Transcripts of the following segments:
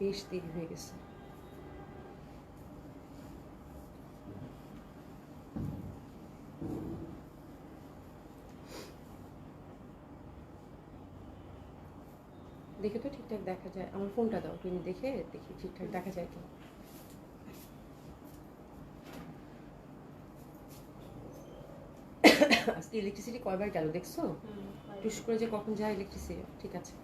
বেশ দেরি হয়ে গেছে। দেখে তো ঠিকঠাক দেখা যায়, আমার ফোনটা দাও তুমি, দেখে দেখি ঠিকঠাক দেখা যায় কি। আজকে ইলেকট্রিসিটি কয়বার গেল দেখছো? টুস করে যে কখন যায় ইলেকট্রিসিটি। ঠিক আছে,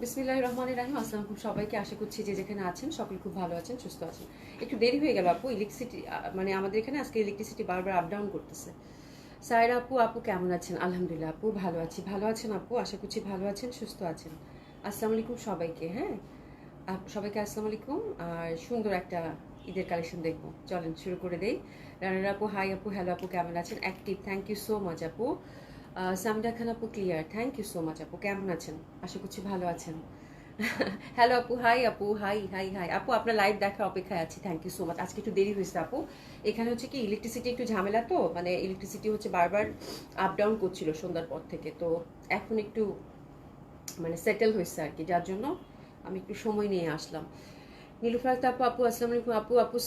বিসমিল্লাহির রহমানির রহিম। আসসালামু আলাইকুম সবাইকে, আশা করছি যে যেখানে আছেন সকলে খুব ভালো আছেন, সুস্থ আছেন। একটু দেরি হয়ে গেল আপু, ইলেকট্রিসিটি মানে আমাদের এখানে আজকে ইলেকট্রিসিটি বারবার আপ ডাউন করতেছে। সায়রা আপু, আপু কেমন আছেন? আলহামদুলিল্লাহ আপু ভালো আছি। ভালো আছেন আপু? আশা করছি ভালো আছেন, সুস্থ আছেন। আসসালামু আলাইকুম সবাইকে। হ্যাঁ সবাইকে আসসালামু আলাইকুম। আর সুন্দর একটা ঈদের কালেকশন দেখবো, চলেন শুরু করে দেই। রানার আপু হাই আপু, হ্যালো আপু কেমন আছেন? Active, thank you so much আপু। সামডা খান আপু clear, thank you so much আপু। কেমন আছেন? আশা করছি ভালো আছেন। হ্যালো আপু, হাই আপু, হাই হাই হাই আপু, আপনার লাইভ দেখার অপেক্ষায় আছি, থ্যাংক ইউ সো মাচ। আজকে একটু দেরি হয়েছে আপু, এখানে হচ্ছে কি ইলেকট্রিসিটি একটু ঝামেলা, তো মানে ইলেকট্রিসিটি হচ্ছে বারবার আপ ডাউন করছিল সন্ধ্যার পর থেকে, তো এখন একটু মানে সেটেল হয়েছে আর কি, যার জন্য আমি একটু সময় নিয়ে আসলাম। নীলুফার আপু, আপু আসসালামু আলাইকুম আপু। আপু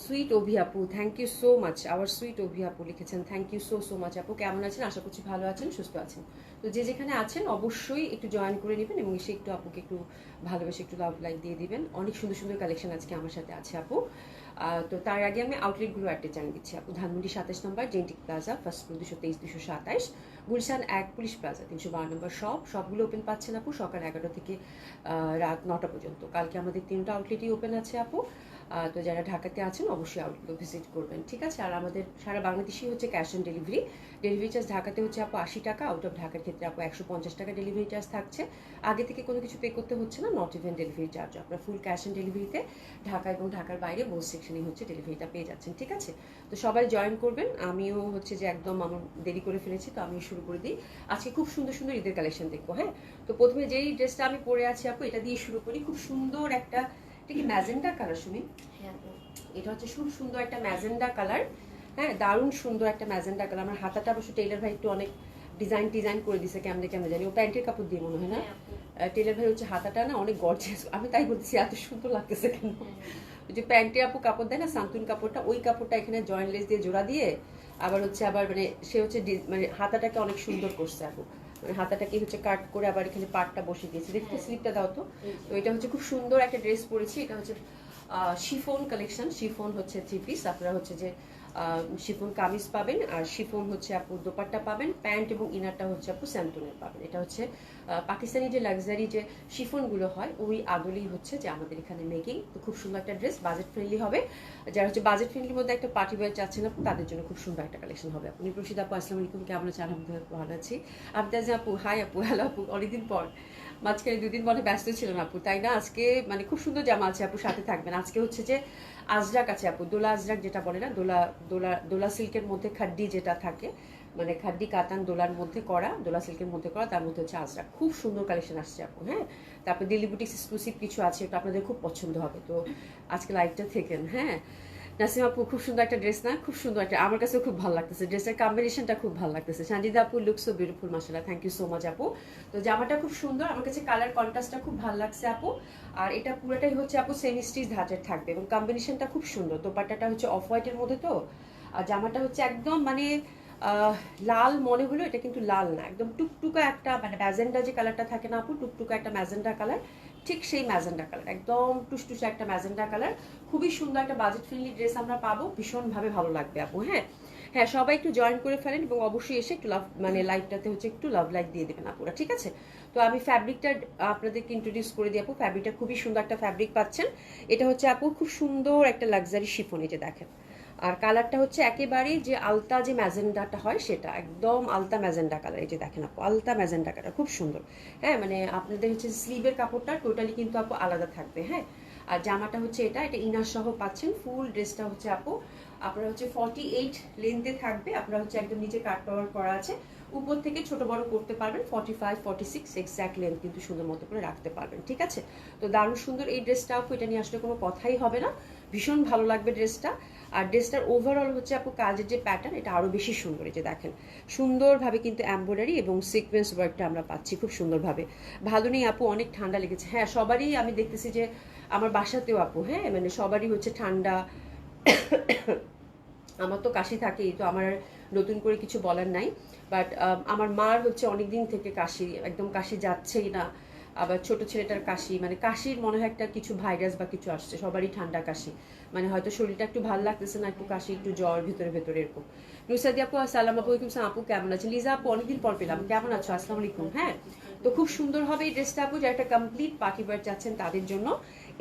সুইট অভি আপু, thank you so much. Our sweet Abhi আপু লিখেছেন, থ্যাংক ইউ সো মাচ আপু। কেমন আছেন? আশা করছি ভালো আছেন, সুস্থ আছেন। তো যে যেখানে আছেন অবশ্যই একটু জয়েন করে নেবেন এবং এসে একটু আপুকে একটু ভালোবেসে একটু লাভ লাইক দিয়ে দিবেন। অনেক সুন্দর সুন্দর কালেকশন আজকে আমার সাথে আছে আপু। তো তার আগে আমি আউটলেটগুলো অ্যাড্রেস জানিয়ে দিচ্ছি আপু। ধানমন্ডি 27 নম্বর Genetic Plaza, first floor 223 227, Gulshan 1 Police Plaza 312 নম্বর সবগুলো ওপেন পাচ্ছেন আপু সকাল 11টা থেকে রাত 9টা পর্যন্ত। কালকে আমাদের 3টা আউটলেটই ওপেন আছে আপু। তো যারা ঢাকাতে আছেন অবশ্যই আউটলেট ভিজিট করবেন, ঠিক আছে? আর আমাদের সারা বাংলাদেশই হচ্ছে cash on delivery. Delivery charge ঢাকাতে হচ্ছে আপু 80 টাকা, আউট অফ ঢাকার ক্ষেত্রে আপু 150 টাকা ডেলিভারি চার্জ থাকছে। আগে থেকে কোনো কিছু পে করতে হচ্ছে না, নট ইভেন ডেলিভারি চার্জ। আপনার ফুল ক্যাশ অন ডেলিভারিতে ঢাকা এবং ঢাকার বাইরে বোথ সেকশনেই হচ্ছে ডেলিভারিটা পেয়ে যাচ্ছেন, ঠিক আছে? তো সবাই জয়েন করবেন। আমিও হচ্ছে যে একদম আমার দেরি করে ফেলেছি, তো আমিও শুরু করে দিই। আজকে খুব সুন্দর সুন্দর ঈদের কালেকশন দেখবো। হ্যাঁ, তো প্রথমে যেই ড্রেসটা আমি পরে আছি আপু, এটা দিয়ে শুরু করি। খুব সুন্দর একটা, এটা কি ম্যাজেন্ডা কালার শুনি? এটা হচ্ছে খুব সুন্দর একটা ম্যাজেন্ডা কালার। হ্যাঁ, দারুণ সুন্দর একটা ম্যাজেন্ডা কালার। আমার হাতাটা অবশ্য টেইলার ভাই একটু অনেক ডিজাইন করে দিছে, কেমনে কেমনে জানি, ও প্যান্টের কাপড় দিয়ে মনে হয় না? টেইলার ভাই হচ্ছে হাতাটা না অনেক গর্জিয়াস, আমি তাই বলতেছি এত সুন্দর লাগতেছে কেন। ওই যে প্যান্টে আপু কাপড় দেয় না সান্তুন কাপড়টা, ওই কাপড়টা এখানে জয়েন্ট লেস দিয়ে জোড়া দিয়ে আবার হচ্ছে আবার মানে সে হচ্ছে মানে হাতাটাকে অনেক সুন্দর করছে আপু। মানে হাতাটাকে হচ্ছে কাট করে আবার এখানে পাটটা বসিয়ে দিয়েছে। দেখতে স্লিপটা দাও তো। তো এটা হচ্ছে খুব সুন্দর একটা ড্রেস পরেছি। এটা হচ্ছে শিফন কালেকশন, শিফন হচ্ছে 3 পিস। আপনারা হচ্ছে যে শিফন কামিজ পাবেন, আর শিফন হচ্ছে আপু দোপাট্টা পাবেন, প্যান্ট এবং ইনারটা হচ্ছে আপু স্যান্টনের পাবেন। এটা হচ্ছে পাকিস্তানি যে লাক্সারি যে শিফনগুলো হয় ওই আদলেই হচ্ছে যে আমাদের এখানে মেকিং। তো খুব সুন্দর একটা ড্রেস, বাজেট ফ্রেন্ডলি হবে। যারা হচ্ছে বাজেট ফ্রেন্ডলির মধ্যে একটা পার্টি ওয়্যার চাচ্ছেন আপু, তাদের জন্য খুব সুন্দর একটা কালেকশন হবে। আপনি প্রসিদ আপু আসসালামু আলাইকুম, কেমন আছেন? আলহামদুলিল্লাহ ভালো আছি। আবদাজ আপু হাই আপু, হ্যালো আপু, অনেকদিন পর। মাঝখানে 2 দিন মনে ব্যস্ত ছিলেন আপু, তাই না? আজকে মানে খুব সুন্দর জামা আছে আপু, সাথে থাকবেন। আজকে হচ্ছে যে আজরাক আছে আপু, দোলা আজরাক যেটা বলে না, দোলা সিল্কের মধ্যে খাড্ডি যেটা থাকে, মানে খাড্ডি কাতান দোলার মধ্যে করা, দোলা সিল্কের মধ্যে করা, তার মধ্যে হচ্ছে আজরাক। খুব সুন্দর কালেকশন আসছে আপু। হ্যাঁ, তারপর দিল্লি বুটিক্স এক্সক্লুসিভ কিছু আছে, এটা আপনাদের খুব পছন্দ হবে। তো আজকে লাইভটা থেকেন। হ্যাঁ, নাসিমা আপু খুব সুন্দর একটা ড্রেস না? খুব সুন্দর একটা, আমার কাছে খুব ভালো লাগতেছে ড্রেসের কম্বিনেশনটা, খুব ভালো লাগতেছে। সানজিদা আপু লুক সো বিউটিফুল, মাশাআল্লাহ, থ্যাংক ইউ সো মাচ আপু। তো জামাটা খুব সুন্দর, আমার কাছে কালার কন্ট্রাস্টটা খুব ভালো লাগছে আপু। আর এটা পুরোটাই হচ্ছে আপু সেমি স্টিচ ধাঁচের থাকবে এবং কম্বিনেশনটা খুব সুন্দর। দোপাট্টাটা হচ্ছে অফ হোয়াইটের মধ্যে, তো আর জামাটা হচ্ছে একদম মানে লাল মনে হলো, এটা কিন্তু লাল না, একদম টুকটুকা একটা মানে ম্যাজেন্ডা যে কালারটা থাকে না আপু, টুকটুকা একটা ম্যাজেন্ডা কালার, ঠিক সেই ম্যাজেন্ডা কালার, একদম টুসটুসে একটা ম্যাজেন্ডা কালার। খুবই সুন্দর একটা বাজেট ফ্রেন্ডলি ড্রেস আমরা পাবো, ভীষণভাবে ভালো লাগবে আপু। হ্যাঁ হ্যাঁ, সবাই একটু জয়েন করে ফেলেন এবং অবশ্যই এসে একটু লাভ মানে লাইভটাতে হচ্ছে একটু লাভ লাইক দিয়ে দেবেন আপুরা, ঠিক আছে? তো আমি ফ্যাব্রিকটা আপনাদেরকে ইন্ট্রোডিউস করে দিই আপু। ফ্যাব্রিকটা খুবই সুন্দর একটা ফ্যাব্রিক পাচ্ছেন। এটা হচ্ছে আপু খুব সুন্দর একটা লাক্সারি শিফন, এই যে দেখেন। আর কালারটা হচ্ছে একেবারেই যে আলতা যে ম্যাজেন্ডাটা হয় সেটা, একদম আলতা ম্যাজেন্ডা কালার, এই যে দেখেন আপু, আলতা ম্যাজেন্ডা কালার, খুব সুন্দর। হ্যাঁ, মানে আপনাদের হচ্ছে স্লিভের কাপড়টা টোটালি কিন্তু আপু আলাদা থাকবে। হ্যাঁ, আর জামাটা হচ্ছে এটা ইনার সহ পাচ্ছেন। ফুল ড্রেসটা হচ্ছে আপু আপনারা হচ্ছে 48 লেন্থে থাকবে। আপনারা হচ্ছে একদম নিচে কাট কভার করা আছে, উপর থেকে ছোট বড় করতে পারবেন, 45 46 এক্স্যাক্ট লেন্থ কিন্তু সুন্দর মতো করে রাখতে পারবেন। ঠিক আছে, তো দারুণ সুন্দর এই ড্রেসটা আপু, এটা নিয়ে আসলে কোনো কথাই হবে না, ভীষণ ভালো লাগবে ড্রেসটা। আর ড্রেসটার ওভারঅল হচ্ছে আপু কাজের যে প্যাটার্ন, এটা আরও বেশি সুন্দর। এই যে দেখেন সুন্দরভাবে কিন্তু এমব্রয়ডারি এবং সিকোয়েন্স ওয়ার্কটা আমরা পাচ্ছি খুব সুন্দরভাবে। ভালো নেই আপু, অনেক ঠান্ডা লেগেছে। হ্যাঁ, সবারই আমি দেখতেছি যে আমার বাসাতেও আপু, হ্যাঁ মানে সবারই হচ্ছে ঠান্ডা। আমার তো কাশি থাকেই, তো আমার নতুন করে কিছু বলার নাই। বাট আমার মার হচ্ছে অনেক দিন থেকে কাশি, একদম কাশি যাচ্ছেই না। আবার ছোট ছেলেটার কাশি, মানে কাশির মনে হয় একটা কিছু ভাইরাস বা কিছু আসছে, সবারই ঠান্ডা কাশি, মানে হয়তো শরীরটা একটু ভালো লাগতেছে না, একটু কাশি, একটু জ্বর ভেতরে ভেতরে এরকম। নুসাদি আপু আসসালাম আলাইকুম। আপু কেমন আছেন? লিজা আপু অনেকদিন পর পেলাম, কেমন আছো? আসসালামু আলাইকুম। হ্যাঁ, তো খুব সুন্দর হবে এই ড্রেসটা আপু, যারা একটা কমপ্লিট পার্টি ওয়্যার চাচ্ছেন তাদের জন্য।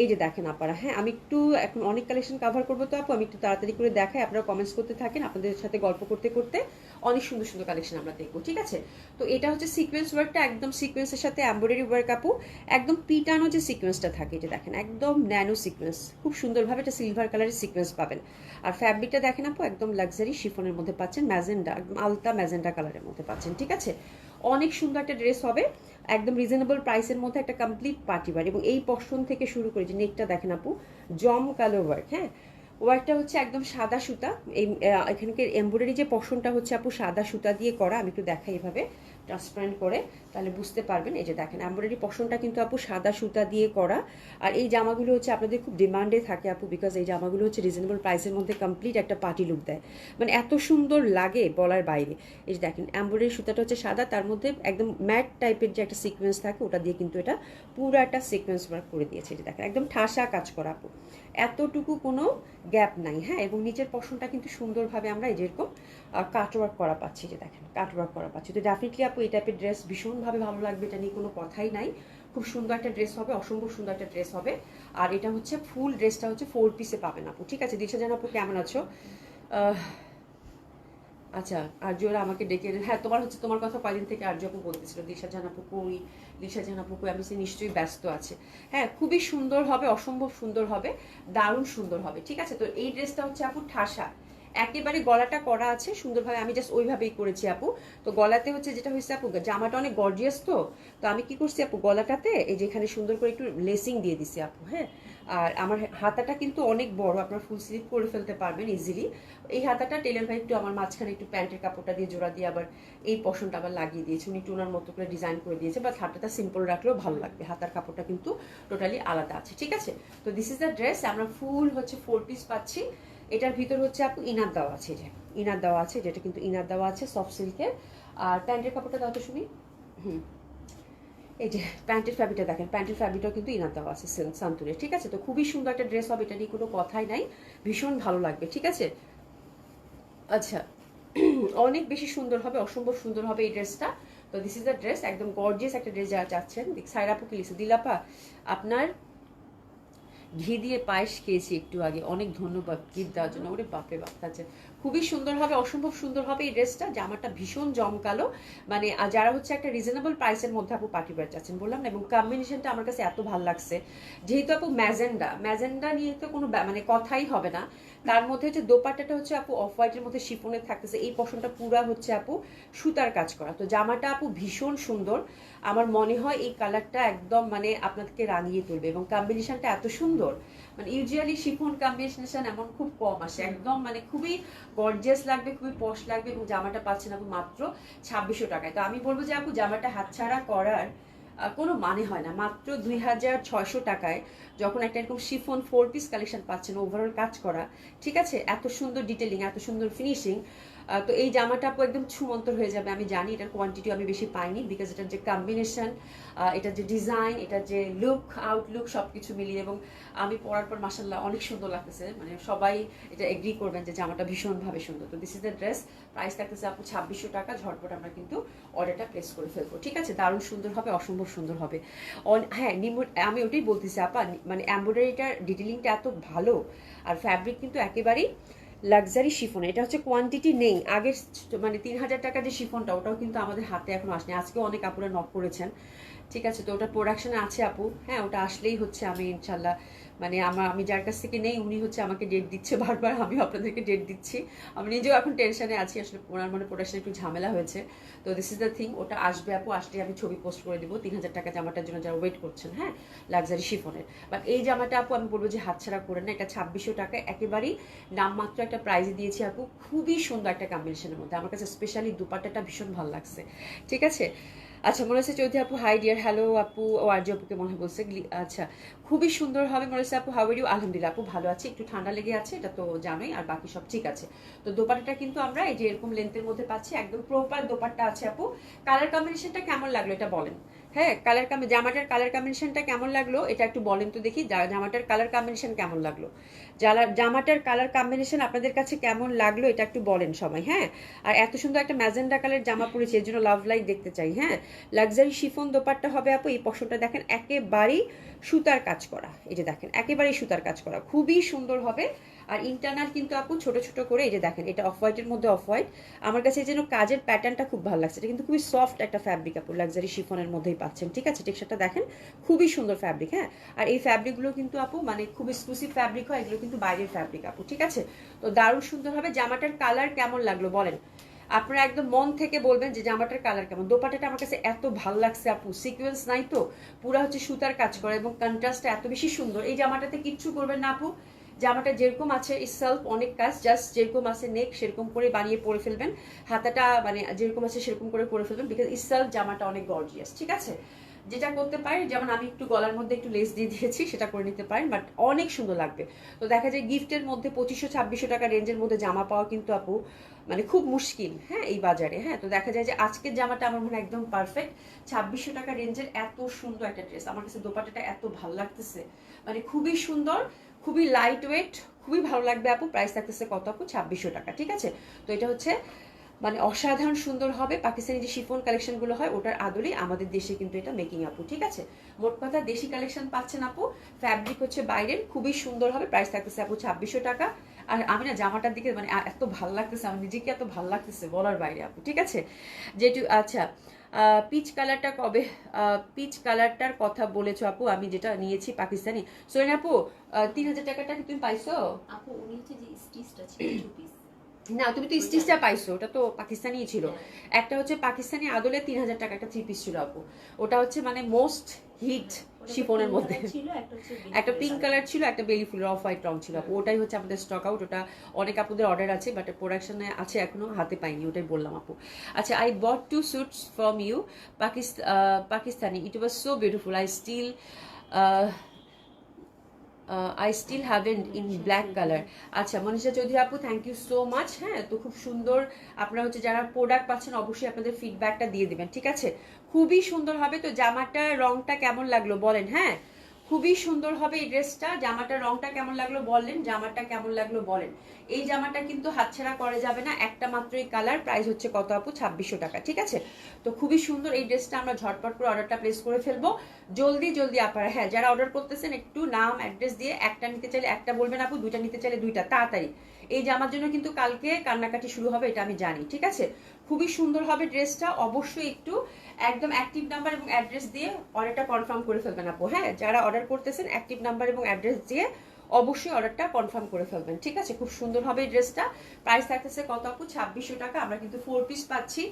এই যে দেখেন আপনারা, হ্যাঁ আমি একটু এখন অনেক কালেকশন কভার করবো, তো আপু আমি একটু তাড়াতাড়ি করে দেখাই, আপনারা কমেন্টস করতে থাকেন, আপনাদের সাথে গল্প করতে করতে অনেক সুন্দর সুন্দর কালেকশন আমরা দেখবো। ঠিক আছে, তো এটা হচ্ছে সিকোয়েন্স ওয়ার্কটা, একদম সিকোয়েন্সের সাথে এমব্রয়ডারি ওয়ার্ক আপু, একদম পিটানো যে সিকোয়েন্সটা থাকে, এটা দেখেন একদম ন্যানো সিকোয়েন্স, খুব সুন্দরভাবে এটা সিলভার কালারের সিকোয়েন্স পাবেন। আর ফ্যাব্রিকটা দেখেন আপু, একদম লাক্সারি শিফনের মধ্যে পাচ্ছেন, ম্যাজেন্ডা, একদম আলতা ম্যাজেন্ডা কালারের মধ্যে পাচ্ছেন। ঠিক আছে, অনেক সুন্দর একটা ড্রেস হবে, একদম রিজনেবল প্রাইসের মধ্যে একটা কমপ্লিট পার্টি ওয়্যার। এবং এই পশন থেকে শুরু করে যে নেকটা দেখেন আপু, জম কালো ওয়ার্ক। হ্যাঁ, ওয়ার্কটা হচ্ছে একদম সাদা সুতা, এই এখানকার এমব্রয়ডারি যে পশনটা হচ্ছে আপু সাদা সুতা দিয়ে করা। আমি একটু দেখাই এভাবে ট্রান্সপারেন্ট করে, তাহলে বুঝতে পারবেন। এই যে দেখেন এমব্রয়ডারি পশনটা কিন্তু আপু সাদা সুতা দিয়ে করা। আর এই জামাগুলো হচ্ছে আপনাদের খুব ডিমান্ডে থাকে আপু, বিকজ এই জামাগুলো হচ্ছে রিজনেবল প্রাইসের মধ্যে কমপ্লিট একটা পার্টি লুক দেয়, মানে এত সুন্দর লাগে বলার বাইরে। এই যে দেখেন এমব্রয়ডারি সুতাটা হচ্ছে সাদা, তার মধ্যে একদম ম্যাট টাইপের যে একটা সিকোয়েন্স থাকে, ওটা দিয়ে কিন্তু এটা পুরো একটা সিকোয়েন্স ওয়ার্ক করে দিয়েছে। যে দেখেন একদম ঠাসা কাজ করা আপু, এতটুকু কোনো গ্যাপ নাই। হ্যাঁ, এবং নিচের পশনটা কিন্তু সুন্দরভাবে আমরা এই যেরকম কাটওয়ার্ক করা পাচ্ছি, যে দেখেন কাটওয়ার্ক করা পাচ্ছি। তো ডেফিনেটলি আপু এই টাইপের ড্রেস ভীষণভাবে ভালো লাগবে, এটা নিয়ে কোনো কথাই নাই। খুব সুন্দর একটা ড্রেস হবে, অসম্ভব সুন্দর একটা ড্রেস হবে। আর এটা হচ্ছে ফুল ড্রেসটা হচ্ছে 4 পিসে পাবেন আপু। ঠিক আছে, দিশা জান আপু কেমন আছো? আচ্ছা, আর্য ওরা আমাকে ডেকে, হ্যাঁ তোমার হচ্ছে তোমার কথা কয়দিন থেকে আর্য আপু বলতেছিল, দিশা জান আপু কই, দিশা জান আপু কই, আমি সে নিশ্চয়ই ব্যস্ত আছে। হ্যাঁ, খুবই সুন্দর হবে, অসম্ভব সুন্দর হবে, দারুণ সুন্দর হবে। ঠিক আছে, তো এই ড্রেসটা হচ্ছে আপু ঠাসা, একেবারে গলাটা করা আছে সুন্দরভাবে, আমি জাস্ট ওইভাবেই করেছি আপু। তো গলাতে হচ্ছে যেটা হয়েছে আপু, জামাটা অনেক গর্জিয়াস, তো আমি কি করছি আপু, গলাটাতে এই যে এখানে সুন্দর করে একটু লেসিং দিয়ে দিছি আপু। হ্যাঁ, আর আমার হাতাটা কিন্তু অনেক বড়, আপনার ফুল স্লিভ করে ফেলতে পারবেন ইজিলি। এই হাতাটা টেলার ভাই একটু আমার মাঝখানে একটু প্যান্টের কাপড়টা দিয়ে জোড়া দিয়ে আবার এই পশনটা আবার লাগিয়ে দিয়েছে, উনি টুনার মতো করে ডিজাইন করে দিয়েছে, বাট হাতাটা সিম্পল রাখলেও ভালো লাগবে, হাতার কাপড়টা কিন্তু টোটালি আলাদা আছে। ঠিক আছে, তো দিস ইজ দ্য ড্রেস, আমরা ফুল হচ্ছে 4 পিস পাচ্ছি। এটার ভিতর হচ্ছে আপু ইনার দেওয়া আছে, যে ইনার দেওয়া আছে, যেটা কিন্তু ইনার দেওয়া আছে সফট সিল্কের। আর প্যান্টের কাপড়টা দাও তো শুনি। এই যে প্যান্টের ফ্যাব্রিকটা দেখেন, প্যান্টের ফ্যাব্রিকটাও কিন্তু ইনার দেওয়া আছে সান্তুরের। ঠিক আছে, তো খুবই সুন্দর একটা ড্রেস হবে, এটা নিয়ে কোনো কথাই নাই, ভীষণ ভালো লাগবে। ঠিক আছে, আচ্ছা অনেক বেশি সুন্দর হবে, অসম্ভব সুন্দর হবে এই ড্রেসটা। তো দিস ইজ দ্য ড্রেস, একদম গর্জিয়াস একটা ড্রেস যারা চাচ্ছেন। সাইরাপু কি লিখছে, দিলাপা আপনার ঘি দিয়ে পায়েস খেয়েছি একটু আগে, অনেক ধন্যবাদ গিফট দেওয়ার জন্য। ওরে বাপরে বাপ, আছে খুবই সুন্দর হবে, অসম্ভব সুন্দর হবে এই ড্রেসটা। জামাটা ভীষণ জমকালো, মানে যারা হচ্ছে একটা রিজনেবল প্রাইসের মধ্যে আপু পার্টি ওয়্যার চাচ্ছেন বললাম না, এবং কম্বিনেশনটা আমার কাছে এত ভালো লাগছে। যেহেতু আপু ম্যাজেন্ডা নিয়ে তো কোনো মানে কথাই হবে না। তার মধ্যে হচ্ছে দোপাট্টাটা হচ্ছে আপু অফ হোয়াইটের মধ্যে শিফনের থাকতেছে, এই পশনটা পুরা হচ্ছে আপু সুতার কাজ করা। তো জামাটা আপু ভীষণ সুন্দর, আমার মনে হয় এই কালারটা একদম মানে আপনাদেরকে রাঙিয়ে তুলবে, এবং কম্বিনেশনটা এত সুন্দর, মানে ইউজুয়ালি শিফন কম্বিনেশন এমন খুব কম আসে, একদম মানে খুবই গর্জিয়াস লাগবে, খুবই পশ লাগবে। এবং জামাটা পাচ্ছেন আপু মাত্র 2600 টাকায়। তো আমি বলবো যে আপু জামাটা হাতছাড়া করার কোনো মানে হয় না, মাত্র 2600 টাকায় যখন একটা এরকম শিফন 4 পিস কালেকশন পাচ্ছেন, ওভারঅল কাজ করা। ঠিক আছে, এত সুন্দর ডিটেলিং, এত সুন্দর ফিনিশিং। তো এই জামাটা আপু একদম ছুমন্তর হয়ে যাবে। আমি জানি এটার কোয়ান্টিটি আমি বেশি পাইনি, বিকজ এটার যে কম্বিনেশন, এটার যে ডিজাইন, এটার যে লুক আউটলুক সবকিছু মিলিয়ে, এবং আমি পরার পর মাসাল্লাহ অনেক সুন্দর লাগতেছে, মানে সবাই এটা এগ্রি করবেন যে জামাটা ভীষণভাবে সুন্দর। তো this is the dress, price থাকতেছে আপু 2600 টাকা। ঝটপট আমরা কিন্তু অর্ডারটা প্লেস করে ফেলবো। ঠিক আছে, দারুণ সুন্দর হবে, অসম্ভব সুন্দর হবে। হ্যাঁ, আমি ওটাই বলতেছি আপা, মানে এমব্রয়ডারিটার ডিটেলিংটা এত ভালো, আর ফ্যাব্রিক কিন্তু একেবারেই লাক্সারি শিফন। এটা হচ্ছে কোয়ান্টিটি নেই, আগের মানে 3000 টাকার যে শিফনটা, ওটাও কিন্তু আমাদের হাতে এখন আসেনি, আজকেও অনেক আপুরা নক করেছেন। ঠিক আছে, তো ওটা প্রোডাকশনে আছে আপু। হ্যাঁ, ওটা আসলেই হচ্ছে আমি ইনশাল্লাহ মানে আমি যার কাছ থেকে নেই উনি হচ্ছে আমাকে ডেট দিচ্ছে বারবার, আমিও আপনাদেরকে ডেট দিচ্ছি। আমি নিজেও এখন টেনশনে আছি, আসলে ওনার মনে প্রোডাকশনে একটু ঝামেলা হয়েছে। তো দিস ইজ দ্য থিং, ওটা আসবে আপু, আসলে আমি ছবি পোস্ট করে দেবো 3000 টাকা জামাটার জন্য যারা ওয়েট করছেন, হ্যাঁ, লাক্সারি শিফনের। বাট এই জামাটা আপু আমি বলবো যে হাতছাড়া করে না, এটা 2600 টাকা একেবারেই নামমাত্র একটা প্রাইজে দিয়েছি আপু, খুবই সুন্দর একটা কম্বিনেশনের মধ্যে। আমার কাছে স্পেশালি দুপাট্টাটা ভীষণ ভালো লাগছে, ঠিক আছে। আচ্ছা, মনে হচ্ছে চৌধুরী আপু হাই ডিয়ার, হ্যালো আপু, ও আরজি আপুকে মনে হয় বলছে। আচ্ছা, খুবই সুন্দর হবে মনে হচ্ছে আপু, হাউ আর ইউ? আলহামদুলিল্লাহ আপু ভালো আছে, একটু ঠান্ডা লেগে আছে, এটা তো জানোই, আর বাকি সব ঠিক আছে। তো দোপাট্টাটা কিন্তু আমরা এই যে এরকম লেন্থের মধ্যে পাচ্ছি, একদম প্রপার দোপাট্টা আছে আপু। কালার কম্বিনেশনটা কেমন লাগলো এটা বলেন, হ্যাঁ, জামাটার কালার কম্বিনেশনটা কেমন লাগলো এটা একটু বলেন তো দেখি, জামাটার কালার কম্বিনেশন কেমন লাগলো, জামাটার কালার কম্বিনেশন আপনাদের কাছে কেমন লাগলো এটা একটু বলেন সবাই, হ্যাঁ। আর এত সুন্দর একটা ম্যাজেন্ডা কালার জামা পরেছি, এর জন্য লাভ লাইক দেখতে চাই, হ্যাঁ। লাক্সারি শিফন দোপাট্টা হবে আপু, এই পশনটা দেখেন একেবারেই সুতার কাজ করা, এই যে দেখেন একেবারেই সুতার কাজ করা, খুবই সুন্দর হবে। আর ইন্টারনাল কিন্তু আপু ছোট ছোট করে, এই যে দেখেন এটা অফ হোয়াইটের মধ্যে অফ হোয়াইট, আমার কাছে এই যেন কাজের প্যাটার্নটা খুব ভালো লাগছে, এটা কিন্তু খুবই সফট একটা ফ্যাব্রিক আপু, লাক্সারি শিফনের মধ্যেই পাচ্ছেন, ঠিক আছে। টেক্সচারটা দেখেন খুবই সুন্দর ফ্যাব্রিক, হ্যাঁ। আর এই ফ্যাব্রিকগুলো কিন্তু আপু মানে খুব এক্সক্লুসিভ ফ্যাব্রিক হয়, এগুলো কিন্তু বাইরের ফ্যাব্রিক আপু, ঠিক আছে। তো দারুণ সুন্দর হবে। জামাটার কালার কেমন লাগলো বলেন, আপনারা একদম মন থেকে বলবেন যে জামাটার কালার কেমন। দোপাট্টাটা আমার কাছে এত ভালো লাগছে আপু, সিকোয়েন্স নাই তো, পুরা হচ্ছে সুতার কাজ করা এবং কন্ট্রাস্টটা এত বেশি সুন্দর। এই জামাটাতে কিচ্ছু করবেন না আপু, জামাটা যেরকম আছে ইটসেলফ অনেক কাজ, জাস্ট যেরকম আছে নেক সেরকম করে বানিয়ে পরে ফেলবেন, হাতাটা মানে যেরকম আছে সেরকম করে পরে ফেলবেন, বিকজ ইটসেলফ জামাটা অনেক গর্জিয়াস, ঠিক আছে। যেটা করতে পারেন, যেমন আমি একটু গলার মধ্যে একটু লেস দিয়ে দিয়েছি, সেটা করে নিতে পারেন, বাট অনেক সুন্দর লাগবে। তো দেখা যায় গিফটের মধ্যে 2500-2600 টাকা রেঞ্জের মধ্যে জামা পাওয়া কিন্তু আপু মানে খুব মুশকিল, হ্যাঁ, এই বাজারে, হ্যাঁ। তো দেখা যায় যে আজকের জামাটা আমার মনে হয় একদম পারফেক্ট, 2600 টাকা রেঞ্জের এত সুন্দর একটা ড্রেস, আমার কাছে দোপাট্টাটা এত ভালো লাগতেছে, মানে খুবই সুন্দর, খুবই লাইট ওয়েট, খুবই ভালো লাগবে আপু। প্রাইস থাকতেছে কত আপু? 2600 টাকা, ঠিক আছে। তো এটা হচ্ছে মানে অসাধারণ সুন্দর হবে, পাকিস্তানি যে শিফন কালেকশনগুলো হয় ওটার আদলেই আমাদের দেশে কিন্তু এটা মেকিং আপু, ঠিক আছে। মোট কথা দেশি কালেকশন পাচ্ছেন আপু, ফ্যাব্রিক হচ্ছে বাইরের, খুবই সুন্দর হবে। প্রাইস থাকতেছে আপু 2600 টাকা। আর আমি না জামাটার দিকে মানে এত ভালো লাগতেছে, আমার নিজেকে এত ভালো লাগতেছে বলার বাইরে আপু, ঠিক আছে। যেটু আচ্ছা, পিচ কালারটা কবে, পিচ কালারটার কথা বলেছো আপু, আমি যেটা নিয়েছি পাকিস্তানি। সোহেন আপু 3000 টাকাটা কি তুমি পাইছো আপু? উনি হচ্ছে যে স্টিচটা ছিল 2 পিস। না, তুমি তো স্টিচটা পাইছো, ওটা তো পাকিস্তানি ছিল। একটা হচ্ছে পাকিস্তানি আদলে 3000 টাকা একটা 3 পিস ছিল আপু, ওটা হচ্ছে মানে মোস্ট হিট শিফনের মধ্যে। একটা পিঙ্ক কালার ছিল, একটা বেলি ফুলের অফ হোয়াইট রং ছিল আপু, ওটাই হচ্ছে আমাদের স্টক আউট। ওটা অনেক আপুদের অর্ডার আছে, বাট প্রোডাকশনে আছে এখনো, হাতে পাইনি, ওটাই বললাম আপু। আচ্ছা, I bought 2 suits from you, Pakistani, it was so beautiful, I still haven't in black colour. আচ্ছা মনীষা চৌধুরী আপু, থ্যাংক ইউ সো মাচ, হ্যাঁ। তো খুব সুন্দর, আপনারা হচ্ছে যারা প্রোডাক্ট পাচ্ছেন অবশ্যই আপনাদের ফিডব্যাকটা দিয়ে দিবেন, ঠিক আছে। খুবই সুন্দর হবে। তো জামাটার রংটা কেমন লাগলো বলেন, হ্যাঁ, খুবই সুন্দর হবে এই ড্রেসটা। জামাটার রংটা কেমন লাগলো বলেন, জামাটা কেমন লাগলো বলেন। এই জামাটা কিন্তু হাতছাড়া করা যাবে না, একটা মাত্রই কালার। প্রাইস হচ্ছে কত আপু? 2600 টাকা, ঠিক আছে। তো খুবই সুন্দর এই ড্রেসটা, আমরা ঝটপট করে অর্ডারটা প্লেস করে ফেলবো, জলদি জলদি আপনারা, হ্যাঁ, যারা অর্ডার করতেছেন একটু নাম অ্যাড্রেস দিয়ে, একটা নিতে চাইলে একটা বলবেন আপু, দুইটা নিতে চাইলে দুইটা, তাড়াতাড়ি। এই জামার জন্য কিন্তু কালকে কান্নাকাটি শুরু হবে, এটা আমি জানি, ঠিক আছে। খুবই সুন্দর হবে ড্রেসটা, অবশ্যই একটু একদম অ্যাক্টিভ নাম্বার এবং অ্যাড্রেস দিয়ে অর্ডারটা কনফার্ম করে ফেলবেন আপু, হ্যাঁ। যারা অর্ডার করতেছেন অ্যাক্টিভ নাম্বার এবং অ্যাড্রেস দিয়ে অবশ্যই অর্ডারটা কনফার্ম করে ফেলবেন, ঠিক আছে। খুব সুন্দর হবে এই ড্রেসটা। প্রাইস থাকতেছে কত আপু? 2600 টাকা। আমরা কিন্তু 4 পিস পাচ্ছি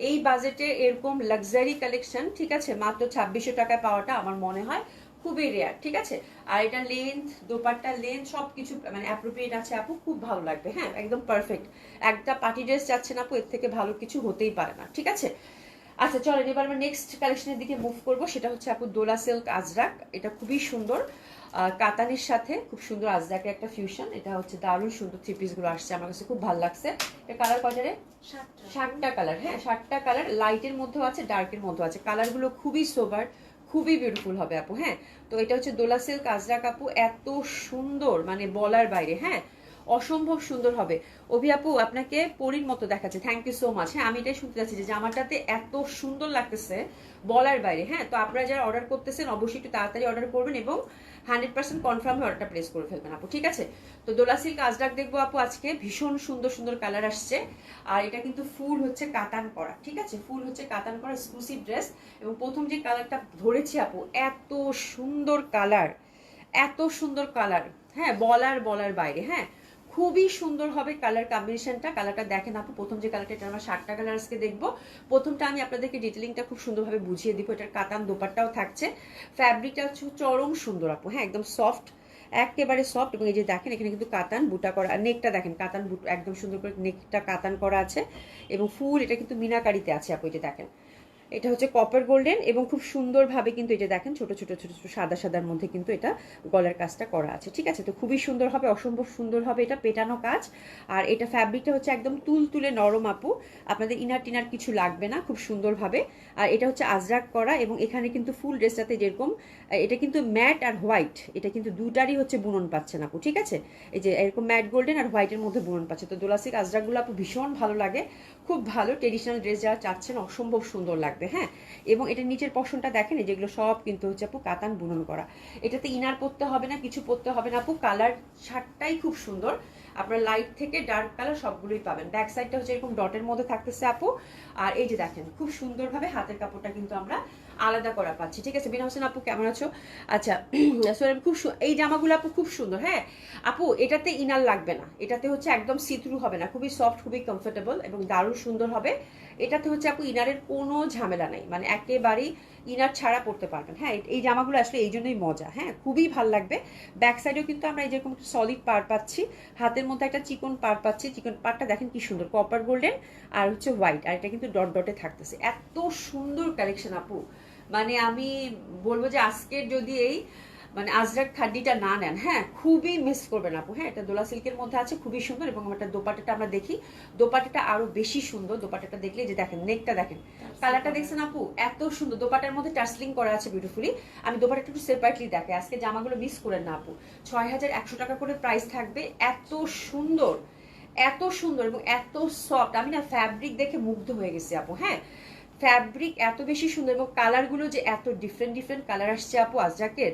এই বাজেটে, এরকম লাক্সারি কালেকশন, ঠিক আছে, মাত্র 2600 টাকায় পাওয়াটা আমার মনে হয় খুবই রেয়ার, ঠিক আছে। আর এটা লেন্থ, দোপাট্টা লেন্থ সবকিছু মানে অ্যাপ্রোপ্রিয়েট আছে আপু, খুব ভালো লাগবে, হ্যাঁ, একদম পারফেক্ট। একটা পার্টি ড্রেস যাচ্ছেন আপু, এর থেকে ভালো কিছু হতেই পারে না, ঠিক আছে। আচ্ছা চলেন এবার আমরা নেক্সট কালেকশনের দিকে মুভ করব, সেটা হচ্ছে আপু দোলা সিল্ক আজরাক। এটা খুবই সুন্দর, কাতানের সাথে খুব সুন্দর আজরাকের একটা ফিউশন। এটা হচ্ছে দারুণ সুন্দর, 3 পিস গুলো আসছে, আমার কাছে খুব ভালো লাগছে। এটা কালার কয়টারে? 7টা কালার, হ্যাঁ 7টা কালার, লাইটের মধ্যেও আছে ডার্কের মধ্যেও আছে। কালারগুলো খুবই সোবার, খুবই বিউটিফুল হবে আপু, হ্যাঁ। তো এটা হচ্ছে দোলা সিল্ক আজরাক আপু, এত সুন্দর মানে বলার বাইরে, হ্যাঁ, অসম্ভব সুন্দর হবে। অভি আপু আপনাকে পরীর মতো দেখাচ্ছে, থ্যাংক ইউ সো মাচ। হ্যাঁ, আমি এটাই শুনতে চাচ্ছি যে জামাটাতে এত সুন্দর লাগতেছে বলার বাইরে, হ্যাঁ। তো আপনারা যারা অর্ডার করতেছেন অবশ্যই একটু তাড়াতাড়ি অর্ডার করবেন এবং 100% কনফার্ম হয়ে অর্ডারটা প্লেস করে ফেলবেন আপু, ঠিক আছে। তো দোলা সিল্ক আজরাক দেখবো আপু আজকে, ভীষণ সুন্দর সুন্দর কালার আসছে। আর এটা কিন্তু ফুল হচ্ছে কাতান করা, ঠিক আছে, ফুল হচ্ছে কাতান করা এক্সক্লুসিভ ড্রেস। এবং প্রথম যে কালারটা ধরেছি আপু, এত সুন্দর কালার, এত সুন্দর কালার, হ্যাঁ বলার বাইরে। হ্যাঁ খুবই সুন্দর হবে কালার কম্বিনেশনটা। কালারটা দেখেন আপু, প্রথম যে কালারটা, এটা আমরা 7টা কালার আজকে দেখবো। প্রথমটা আমি আপনাদেরকে ডিটেলিংটা খুব সুন্দরভাবে বুঝিয়ে দিব। এটার কাতান দোপাট্টাও থাকছে। ফ্যাব্রিকটা হচ্ছে চরম সুন্দর আপু, হ্যাঁ একদম সফট, একেবারে সফট। এবং এই যে দেখেন এখানে কিন্তু কাতান বুটা করা, নেকটা দেখেন কাতান বুট একদম সুন্দর করে নেকটা কাতান করা আছে। এবং ফুল এটা কিন্তু মিনাকারিতে আছে আপু, এই যে দেখেন এটা হচ্ছে কপার গোল্ডেন এবং খুব সুন্দরভাবে কিন্তু এই যে দেখেন ছোট ছোট ছোট ছোট সাদা সাদার মধ্যে কিন্তু এটা গলার কাজটা করা আছে। ঠিক আছে, তো খুবই সুন্দর হবে, অসম্ভব সুন্দর হবে। এটা পেটানো কাজ, আর এটা ফ্যাব্রিকটা হচ্ছে একদম তুলতুলে নরম আপু, আপনাদের ইনার টিনার কিছু লাগবে না, খুব সুন্দরভাবে। আর এটা হচ্ছে আজরাক করা, এবং এখানে কিন্তু ফুল ড্রেসটাতে যেরকম, এটা কিন্তু ম্যাট আর হোয়াইট, এটা কিন্তু দুটারই হচ্ছে বুনন পাচ্ছেন আপু। ঠিক আছে, এই যে এরকম ম্যাট গোল্ডেন আর হোয়াইটের মধ্যে বুনন পাচ্ছে। তো দোলাসিক আজরাকগুলো আপু ভীষণ ভালো লাগে, খুব ভালো ট্রেডিশনাল ড্রেস যারা চাচ্ছেন অসম্ভব সুন্দর লাগবে। হ্যাঁ, এবং এটা নিচের পশনটা দেখেন, যেগুলো সব কিন্তু হচ্ছে আপু কাতান বুনন করা। এটাতে ইনার পরতে হবে না, কিছু পরতে হবে না আপু। কালার শার্টটাই খুব সুন্দর, আপনার লাইট থেকে ডার্ক কালার সবগুলোই পাবেন। ব্যাক সাইডটা হচ্ছে এরকম ডটের মধ্যে থাকতেছে আপু। আর এই যে দেখেন খুব সুন্দরভাবে হাতের কাপড়টা কিন্তু আমরা আলাদা করা পাচ্ছি। ঠিক আছে, বিনা হোসেন আপু কেমন আছো? আচ্ছা সোহেল খুব এই জামাগুলো আপু খুব সুন্দর। হ্যাঁ আপু, এটাতে ইনার লাগবে না, এটাতে হচ্ছে একদম সিথ্রু হবে না, খুবই সফট, খুবই কমফোর্টেবল এবং দারুণ সুন্দর হবে। এটাতে হচ্ছে আপু ইনারের কোনো ঝামেলা নাই, মানে একেবারেই ইনার ছাড়া পড়তে পারবেন। হ্যাঁ, এই জামাগুলো আসলে এই জন্যই মজা। হ্যাঁ, খুবই ভাল লাগবে। ব্যাক সাইডেও কিন্তু আমরা এই যেরকম সলিড পার পাচ্ছি, হাতের মধ্যে একটা চিকন পার পাচ্ছি। চিকন পারটা দেখেন কি সুন্দর, কপার গোল্ডেন আর হচ্ছে হোয়াইট, আর এটা কিন্তু ডট ডটে থাকতেছে। এত সুন্দর কালেকশন আপু, মানে আমি বলবো যে আজকের যদি এই মানে আজরাক খাড্ডিটা না নেন, হ্যাঁ খুবই মিস করবেন আপু। হ্যাঁ, এটা দোলা সিল্কের মধ্যে আছে, খুবই সুন্দর। এবং একটা দোপাটাটা আমরা দেখি, দোপাটাটা আরো বেশি সুন্দর। দোপাটাটা দেখলে যে দেখেন নেকটা দেখেন, কালারটা দেখছেন আপু, এত সুন্দর। দোপাটার মধ্যে টার্সলিং করা আছে বিউটিফুলি। আমি দোপাটাটা একটু সেপারেটলি দেখে, আজকে জামাগুলো মিস করেন না আপু। 6100 টাকা করে প্রাইস থাকবে। এত সুন্দর, এত সুন্দর এবং এত সফট, আমি না ফ্যাব্রিক দেখে মুগ্ধ হয়ে গেছি আপু। হ্যাঁ, ফ্যাব্রিক এত বেশি সুন্দর এবং কালারগুলো যে এত ডিফারেন্ট ডিফারেন্ট কালার আসছে আপু আজরাকের,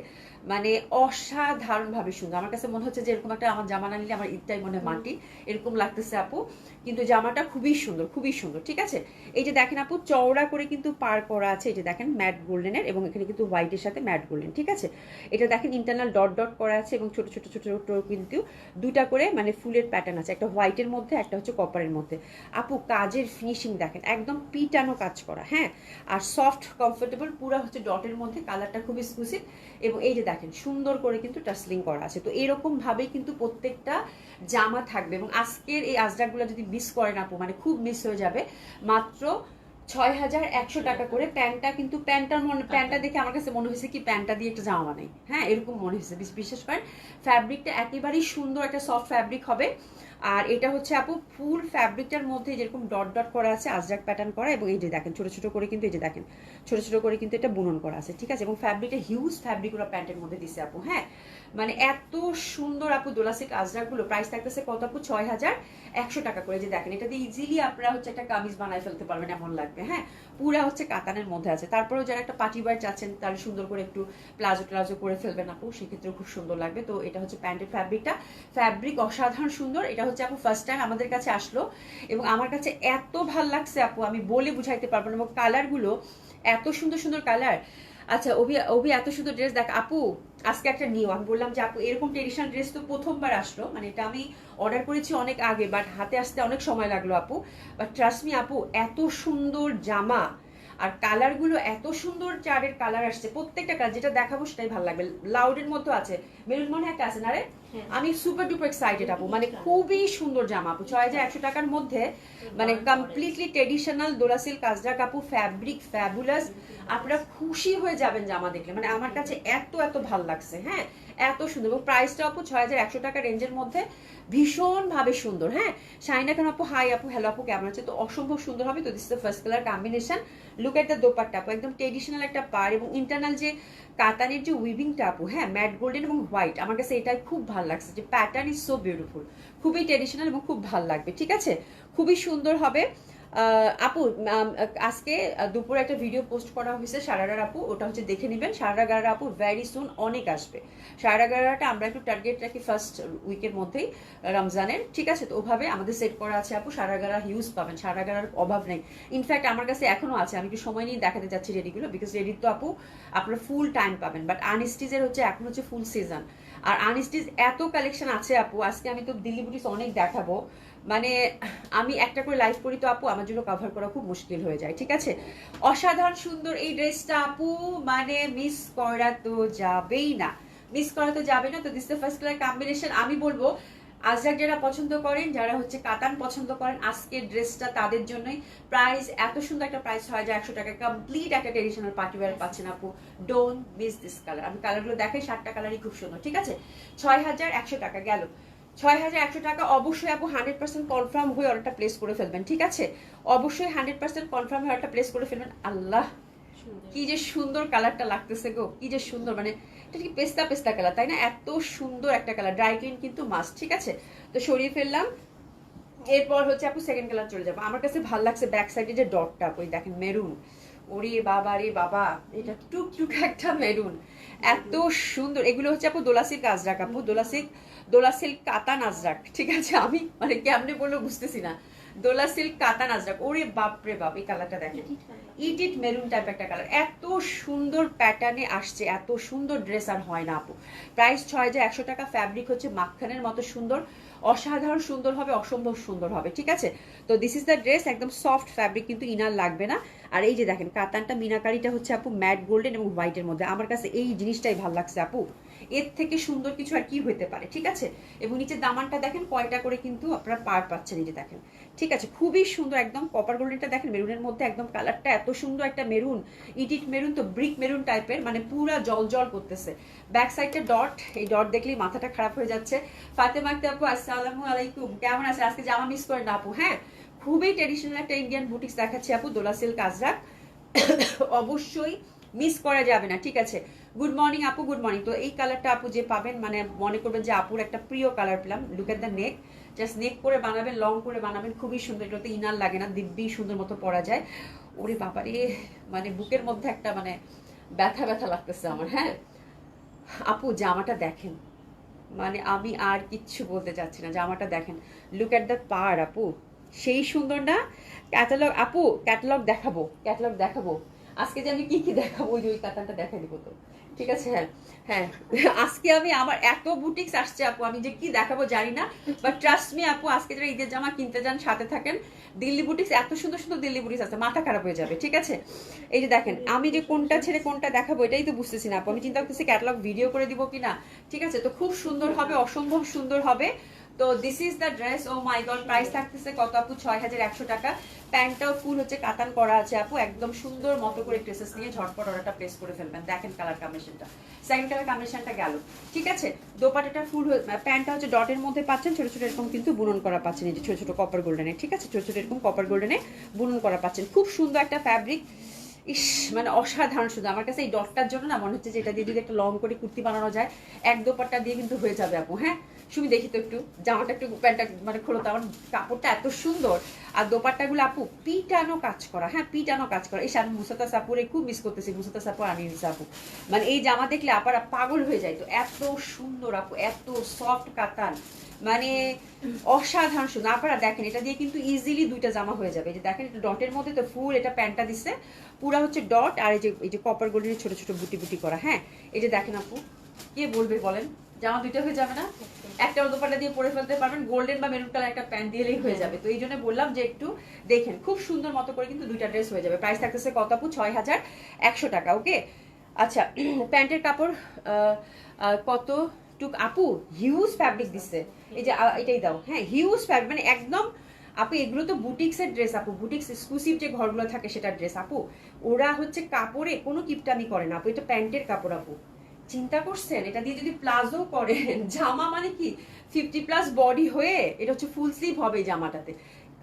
মানে অসাধারণ ভাবে সুন্দর। আমার কাছে মনে হচ্ছে যে এরকম একটা আমার জামা না নিলে আমার ঈদটাই মনে হয় মাটি, এরকম লাগতেছে আপু। কিন্তু জামাটা খুবই সুন্দর, খুবই সুন্দর। ঠিক আছে, এই যে দেখেন আপু চওড়া করে কিন্তু পার করা আছে, এই যে দেখেন ম্যাট গোল্ডেনের, এবং এখানে কিন্তু হোয়াইটের সাথে ম্যাট গোল্ডেন। ঠিক আছে, এটা দেখেন ইন্টারনাল ডট ডট করা আছে এবং ছোট ছোট ছোট ছোট কিন্তু দুটা করে মানে ফুলের প্যাটার্ন আছে, একটা হোয়াইটের মধ্যে একটা হচ্ছে কপারের মধ্যে। আপু কাজের ফিনিশিং দেখেন, একদম পিটানো কাজ করা। হ্যাঁ, আর সফট কমফোর্টেবল, পুরো হচ্ছে ডটের মধ্যে, কালারটা খুব এক্সক্লুসিভ। এবং এই যে দেখেন সুন্দর করে কিন্তু টাসলিং করা আছে। তো এরকম ভাবেই কিন্তু প্রত্যেকটা জামা থাকবে। এবং আজকের এই আজরাকগুলো যদি মিস করেন আপু, মানে খুব মিস হয়ে যাবে। মাত্র 6100 টাকা করে। প্যান্টটা কিন্তু প্যান্টটা দেখে আমার কাছে মনে হয়েছে কি প্যান্টটা দিয়ে একটা জামা বানাই। হ্যাঁ, এরকম মনে হয়েছে। বিশেষ করে ফ্যাব্রিকটা একেবারেই সুন্দর, একটা সফট ফ্যাব্রিক হবে। আর এটা হচ্ছে আপু ফুল ফ্যাব্রিকটার মধ্যে যেরকম ডট ডট করা আছে, আজরাক প্যাটার্ন করা, এবং এই যে দেখেন ছোট ছোট করে কিন্তু এই যে দেখেন ছোট ছোট করে কিন্তু এটা বুনন করা আছে। ঠিক আছে, এবং ফ্যাব্রিকটা হিউজ ফ্যাব্রিক ওরা প্যান্টের মধ্যে দিছে আপু। হ্যাঁ, মানে এত সুন্দর আপু দোলাসিক আজরাকগুলো। প্রাইস থাকতেছে কত আপু? 6100 টাকা করে। যে দেখেন এটা দিয়ে ইজিলি আপনারা হচ্ছে একটা কামিজ বানায় ফেলতে পারবেন, এমন লাগবে। হ্যাঁ, পুরা হচ্ছে কাতানের মধ্যে আছে। তারপরেও যারা একটা পার্টি ওয়্যার চাচ্ছেন, তাহলে সুন্দর করে একটু প্লাজো ট্লাজো করে ফেলবেন আপু, সেক্ষেত্রেও খুব সুন্দর লাগবে। তো এটা হচ্ছে প্যান্টের ফ্যাব্রিকটা, ফ্যাব্রিক অসাধারণ সুন্দর। এটা হচ্ছে আপু ফার্স্ট টাইম আমাদের কাছে আসলো এবং আমার কাছে এত ভাল লাগছে আপু, আমি বলে বুঝাইতে পারবো না। এবং কালারগুলো এত সুন্দর সুন্দর কালার। আচ্ছা অভি এত সুন্দর ড্রেস দেখ আপু। আজকে একটা নিউ, আমি বললাম যে আপু এরকম ট্রেডিশনাল ড্রেস তো প্রথমবার আসলো, মানে এটা আমি অর্ডার করেছি অনেক আগে, বাট হাতে আসতে অনেক সময় লাগলো আপু। বাট ট্রাস্ট মি আপু, এত সুন্দর জামা আর কালারগুলো এত সুন্দর, চারের কালার আসছে প্রত্যেকটা কালার, যেটা দেখাবো সেটাই ভালো লাগবে। লাউডের মধ্যে আছে, মেরুন মনে একটা আছে না রে? আমি সুপার ডুপার এক্সাইটেড আপু, মানে খুবই সুন্দর জামা আপু। 6100 টাকার মধ্যে, মানে কমপ্লিটলি ট্রেডিশনাল দোলা সিল্ক আজরাক আপু, ফ্যাব্রিক ফ্যাবুলাস। আপনারা খুশি হয়ে যাবেন জামা দেখলে, মানে আমার কাছে এত এত ভালো লাগছে। হ্যাঁ, এত সুন্দর। এবং প্রাইসটা আপু 6100 টাকা রেঞ্জের মধ্যে, ভীষণ ভাবে সুন্দর। হ্যাঁ, শাইনা খান আপু হাই আপু, হ্যালো আপু কেমন আছে? তো অসম্ভব সুন্দর হবে। তো this is the first colour combination. Look at the dupatta আপু, একদম ট্রেডিশনাল একটা পার এবং ইন্টারনাল যে কাতানের যে উইভিংটা আপু, হ্যাঁ ম্যাট গোল্ডেন এবং হোয়াইট, আমার কাছে এটাই খুব ভালো লাগছে যে প্যাটার্ন ইজ সো বিউটিফুল, খুবই ট্রেডিশনাল এবং খুব ভালো লাগবে। ঠিক আছে, খুবই সুন্দর হবে। আপু আজকে দুপুরে একটা ভিডিও পোস্ট করা হয়েছে সারারার আপু, ওটা হচ্ছে দেখে নেবেন। সারারা গারারা আপু ভেরি সুন অনেক আসবে। সারারা গারারাটা আমরা একটু টার্গেট রাখি ফার্স্ট উইকের মধ্যেই রমজানের, ঠিক আছে? তো ওভাবে আমাদের সেট করা আছে আপু। সারারা গারা হিউজ পাবেন, সারারা গারার অভাব নেই। ইনফ্যাক্ট আমার কাছে এখনো আছে, আমি একটু সময় নিয়ে দেখাতে যাচ্ছি রেডিগুলো, বিকজ রেডি তো আপু আপনারা ফুল টাইম পাবেন, বাট আনস্টিচের হচ্ছে এখন হচ্ছে ফুল সিজন। আর আনস্টিচ এত কালেকশন আছে আপু, আজকে আমি তো দিল্লি বুটিস অনেক দেখাবো। মানে আমি একটা করে লাইভ করি তো আপু, আমার জন্য কভার করা খুব মুশকিল হয়ে যায়, ঠিক আছে? অসাধারণ সুন্দর এই ড্রেসটা আপু, মানে মিস করা তো যাবেই না, মিস করা তো যাবে না। তো this the first colour combination. আমি বলবো আজরাক যারা পছন্দ করেন, যারা হচ্ছে কাতান পছন্দ করেন, আজকের ড্রেসটা তাদের জন্যই। প্রাইস এত সুন্দর একটা প্রাইস, 6100 টাকা কমপ্লিট একটা ট্রেডিশনাল পার্টি ওয়্যার পাচ্ছেন আপু। Don't miss this colour. আমি কালারগুলো দেখাই, 7টা কালারই খুব সুন্দর, ঠিক আছে? 6100 টাকা গেল। 6100 টাকা অবশ্যই আপু 100% কনফার্ম হয়ে অর্ডারটা প্লেস করে ফেলবেন, ঠিক আছে? অবশ্যই 100% কনফার্ম হয়ে অর্ডারটা প্লেস করে ফেলবেন। আল্লাহ কি যে সুন্দর কালারটা লাগতেছে গো, কি যে সুন্দর, মানে এটা কি পেস্তা পেস্তা কালার, তাই না? এত সুন্দর একটা কালার, ড্রাই ক্লিন কিন্তু মাস্ট, ঠিক আছে? তো সরিয়ে ফেললাম। এরপর হচ্ছে আপু সেকেন্ড কালার চলে যাবো। আমার কাছে ভালো লাগছে ব্যাক সাইডে যে ডটটা, ওই দেখেন মেরুন, ওরে বাবা রে বাবা, এটা টুকটুক একটা মেরুন, এত সুন্দর। এগুলো হচ্ছে আপু দোলাসিল্ক আজরাক আপু, দোলাসিল্ক কাতান আজরাক, ঠিক আছে? আমি মানে কেমনে বললো বুঝতেছি না। দোলা সিল্ক কাতান আজরাক, ওরে বাপ রে বাপ, এই কালারটা দেখেন, ইট মেরুন টাইপ একটা কালার, এত সুন্দর প্যাটার্নে আসছে, এত সুন্দর ড্রেস আর হয় না আপু। প্রাইস 6100 টাকা। ফ্যাব্রিক হচ্ছে মাখখানের মতো সুন্দর, অসাধারণ সুন্দর হবে, অসম্ভব সুন্দর হবে, ঠিক আছে? তো দিস ইজ দ্য ড্রেস, একদম সফট ফ্যাব্রিক, কিন্তু ইনার লাগবে না। আর এই যে দেখেন কাতানটা, মিনাকারিটা হচ্ছে আপু ম্যাট গোল্ডেন এবং হোয়াইটের মধ্যে। আমার কাছে এই জিনিসটাই ভালো লাগছে আপু, এর থেকে সুন্দর কিছু আর কি হতে পারে, ঠিক আছে? এবং নিচের দামানটা দেখেন কয়টা করে কিন্তু আপনারা পার পাচ্ছেন, এই যে দেখেন, ঠিক আছে? খুবই সুন্দর, একদম কপার গোল্ডেনটা দেখেন মেরুনের মধ্যে, একদম কালারটা এত সুন্দর একটা মেরুন, ইট মেরুন তো ব্রিক মেরুন টাইপের, মানে পুরা জল জল করতেছে। ব্যাক সাইডটা ডট, এই ডট দেখলেই মাথাটা খারাপ হয়ে যাচ্ছে। ফাতেমা আক্তার আপু আসসালামু আলাইকুম, কেমন আছে? আজকে জামা মিস করেন না আপু, হ্যাঁ? খুবই ট্রেডিশনাল একটা ইন্ডিয়ান বুটিক্স দেখাচ্ছি আপু, দোলা সিল্ক আজরাক, অবশ্যই মিস করা যাবে না, ঠিক আছে? গুড মর্নিং আপু, গুড মর্নিং। তো এই কালারটা আপু যে পাবেন, মানে মনে করবেন যে আপুর একটা প্রিয় কালার পেলাম। Look at the neck, just neck করে বানাবেন, লং করে বানাবেন, খুবই সুন্দর। এটাতে ইনার লাগে না, দিব্যি সুন্দর মতো পরা যায়। ওরে বাবারে, মানে বুকের মধ্যে একটা মানে ব্যথা ব্যথা লাগতেছে আমার, হ্যাঁ? আপু জামাটা দেখেন, মানে আমি আর কিচ্ছু বলতে চাচ্ছি না, জামাটা দেখেন, লুক এট দ্য পার আপু, সেই সুন্দর না? ক্যাটালগ আপু, ক্যাটালগ দেখাবো, ক্যাটালগ দেখাবো আজকে, যে আমি কি কি দেখাবো, ওই যে ওই কাতানটা দেখাই দিব তো, ঠিক আছে? হ্যাঁ হ্যাঁ, আজকে আমি, আমার এত বুটিক্স আসছে আপু, আমি যে কি দেখাবো জানি না, বাট ট্রাস্ট মি আপু, আজকে যারা ঈদের জামা কিনতে যান সাথে থাকেন, দিল্লি বুটিক্স এত সুন্দর সুন্দর দিল্লি বুটিক্স আছে, মাথা খারাপ হয়ে যাবে, ঠিক আছে? এই যে দেখেন, আমি যে কোনটা ছেড়ে কোনটা দেখাবো এটাই তো বুঝতেছি না আপু। আমি চিন্তা করতেছি ক্যাটালগ ভিডিও করে দিব কিনা, ঠিক আছে? তো খুব সুন্দর হবে, অসম্ভব সুন্দর হবে। তো this is the dress. Oh my god, price থাকতেছে কত আপু? 6100 টাকা। প্যান্টটাও ফুল হচ্ছে কাতান করা আছে আপু, একদম সুন্দর মতো করে ড্রেসেস নিয়ে ঝটপট অর্ডারটা প্লেস করে ফেলবেন। দেখেন কালার কম্বিনেশনটা, সেকেন্ড কালার কম্বিনেশনটা গেল, ঠিক আছে? দোপাটাটা ফুল, প্যান্টটা হচ্ছে ডটের মধ্যে পাচ্ছেন, ছোট ছোট এরকম কিন্তু বুনন করা পাচ্ছেন, এই যে ছোট ছোট কপার গোল্ডেনে, ঠিক আছে? ছোট ছোট এরকম কপার গোল্ডেনে বুনন করা পাচ্ছেন, খুব সুন্দর একটা ফ্যাব্রিক। ইস, মানে অসাধারণ সুন্দর। আমার কাছে এই ডটটার জন্য না মনে হচ্ছে যে এটা দিয়ে যদি একটা লং করে কুর্তি বানানো যায়, এক দোপাট্টা দিয়ে কিন্তু হয়ে যাবে আপু, হ্যাঁ? শুধু দেখি তো একটু জামাটা, একটু প্যান্টটা মানে খোলো তো, আমার কাপড়টা এত সুন্দর, আর দোপাট্টাগুলো আপু পিটানো কাজ করা, হ্যাঁ পিটানো কাজ করা। এই আমি মুসাতা সাপুরে খুব মিস করতেছি, মুসাতা সাপুর আনিস আপু, মানে এই জামা দেখলে আপারা পাগল হয়ে যায়। তো এত সুন্দর আপু, এত সফট কাতান, মানে অসাধারণ সুন্দর। আপনারা দেখেন এটা দিয়ে কিন্তু ইজিলি দুইটা জামা হয়ে যাবে। এই যে দেখেন এটা ডটের মধ্যে তো ফুল, এটা প্যান্টটা দিচ্ছে পুরা হচ্ছে ডট, আর এই যে কপার গোল্ডের ছোট ছোট বুটি বুটি করা, হ্যাঁ? এই যে দেখেন আপু, কে বলবে বলেন, জামা দুইটা হয়ে যাবে না? একটা দোপাট্টা দিয়ে পরে ফেলতে পারবেন, গোল্ডেন বা মেরুন কালার একটা প্যান্ট দিলেই হয়ে যাবে। তো এই জন্য বললাম যে একটু দেখেন, খুব সুন্দর মতো করে কিন্তু দুইটা ড্রেস হয়ে যাবে। প্রাইস থাকতেছে কত আপু? 6100 টাকা, ওকে? আচ্ছা, প্যান্টের কাপড় কত টুক আপু? হিউজ ফ্যাব্রিক দিচ্ছে, এই যে এটাই দাও, হ্যাঁ হিউজ ফ্যাব্রিক, মানে একদম আপু এগুলো তো বুটিক্সের ড্রেস আপু, বুটিক্স এক্সক্লুসিভ যে ঘরগুলো থাকে সেটার ড্রেস আপু। ওরা হচ্ছে কাপড়ে কোনো কিপটামি করে না আপু, এটা প্যান্টের কাপড় আপু। চিন্তা করছেন এটা দিয়ে যদি প্লাজো করেন, জামা মানে কি 50+ বডি হয়ে, এটা হচ্ছে ফুল স্লিভ হবে এই জামাটাতে।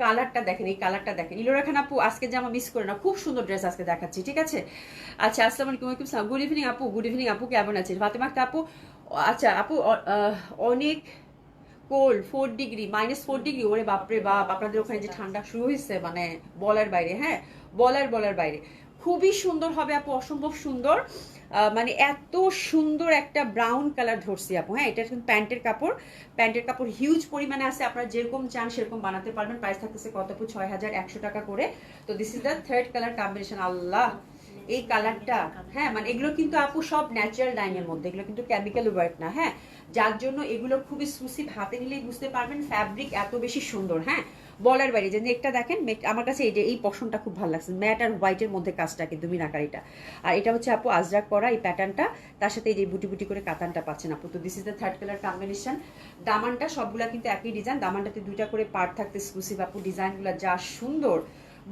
কালারটা দেখেন, এই কালারটা দেখেন। ইলোরা খান আপু আজকে জামা মিস করে না, খুব সুন্দর ড্রেস আজকে দেখাচ্ছি, ঠিক আছে? আচ্ছা, আসসালামু আলাইকুম, গুড ইভিনিং আপু, গুড ইভিনিং আপু, কেমন আছেন? ফাতেমা আক্তার আপু, আচ্ছা আপু অনেক কোল্ড 4 ডিগ্রি, -4 ডিগ্রি, ওরে বাপরে বাপ, আপনাদের ওখানে যে ঠান্ডা শুরু হয়েছে মানে বলার বাইরে, হ্যাঁ বলার বাইরে। খুবই সুন্দর হবে আপু, অসম্ভব সুন্দর। মানে এত সুন্দর একটা ব্রাউন কালার ধরছি আপু, হ্যাঁ এটা কিন্তু প্যান্টের কাপড় হিউজ পরিমাণে আছে, আপনারা যেরকম চান সেরকম বানাতে পারবেন। প্রাইস থাকতেছে কত আপু? 6100 টাকা করে। তো this is the third colour combination. আল্লাহ এই কালারটা, হ্যাঁ মানে এগুলো কিন্তু আপু সব ন্যাচারাল ডাইং এর মধ্যে, এগুলো কিন্তু কেমিক্যাল ওয়ার্ক না, হ্যাঁ যার জন্য এগুলো খুব এক্সক্লুসিভ, হাতে নিলেই বুঝতে পারবেন ফ্যাব্রিক এত বেশি সুন্দর, হ্যাঁ বলার বাইরে। যে নেকটা দেখেন, আমার কাছে এই যে এই পশনটা খুব ভালো লাগছে, ম্যাট আর হোয়াইটের মধ্যে কাজটা কিন্তু মিনাকারিটা। আর এটা হচ্ছে আপু আজরাক করা এই প্যাটার্নটা, তার সাথে এই যে বুটি বুটি করে কাতানটা পাচ্ছেন আপু। তো this is the third colour combination. দামানটা সবগুলা কিন্তু একই ডিজাইন, দামানটাতে 2টা করে পার্ট থাকতে এক্সক্লুসিভ আপু, ডিজাইনগুলো যা সুন্দর